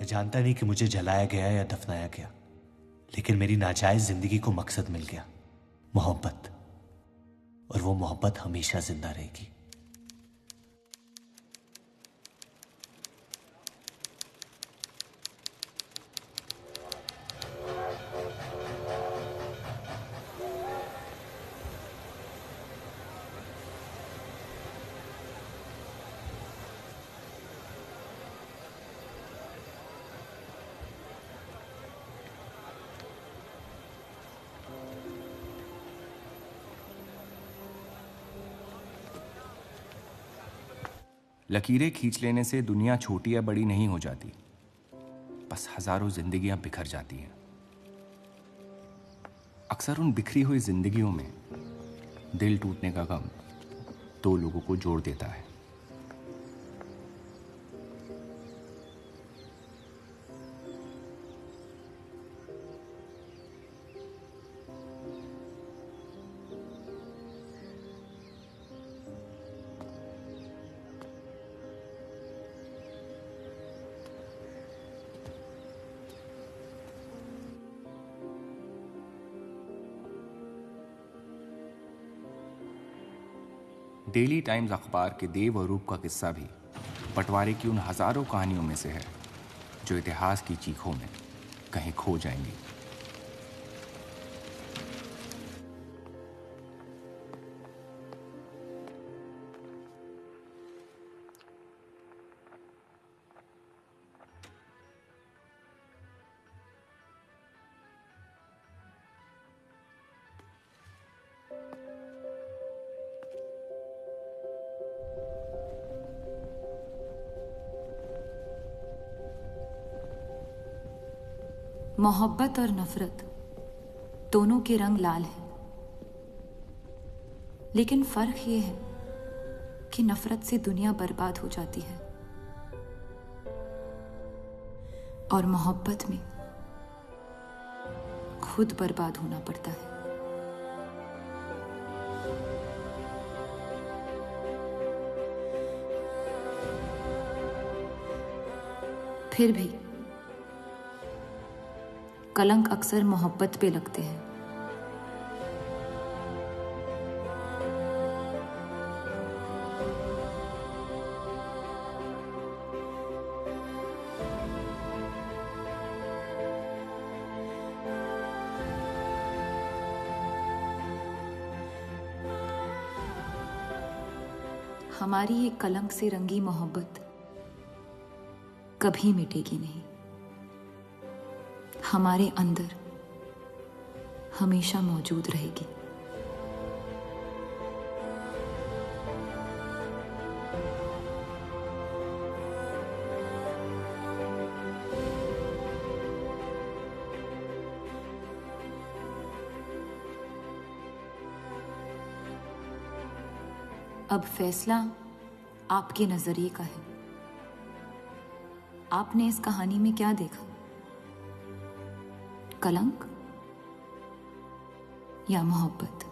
मैं जानता नहीं कि मुझे जलाया गया या दफनाया गया, लेकिन मेरी नाजायज जिंदगी को मकसद मिल गया, मोहब्बत। और वो मोहब्बत हमेशा जिंदा रहेगी। लकीरें खींच लेने से दुनिया छोटी या बड़ी नहीं हो जाती, बस हजारों जिंदगियां बिखर जाती हैं। अक्सर उन बिखरी हुई जिंदगियों में दिल टूटने का गम दो लोगों को जोड़ देता है। डेली टाइम्स अखबार के देव और रूप का किस्सा भी बंटवारे की उन हजारों कहानियों में से है जो इतिहास की चीखों में कहीं खो जाएंगी। मोहब्बत और नफरत दोनों के रंग लाल हैं, लेकिन फर्क ये है कि नफरत से दुनिया बर्बाद हो जाती है और मोहब्बत में खुद बर्बाद होना पड़ता है। फिर भी कलंक अक्सर मोहब्बत पे लगते हैं। हमारी ये कलंक से रंगी मोहब्बत कभी मिटेगी नहीं, हमारे अंदर हमेशा मौजूद रहेगी। अब फैसला आपके नजरिए का है। आपने इस कहानी में क्या देखा? कलंक या मोहब्बत?